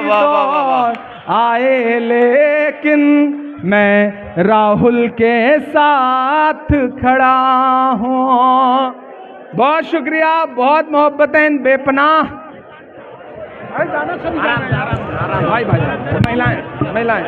दौर आए लेकिन मैं राहुल के साथ खड़ा हूं। बहुत शुक्रिया, बहुत मोहब्बतें बेपनाह। भाई भाई महिलाएं महिलाएं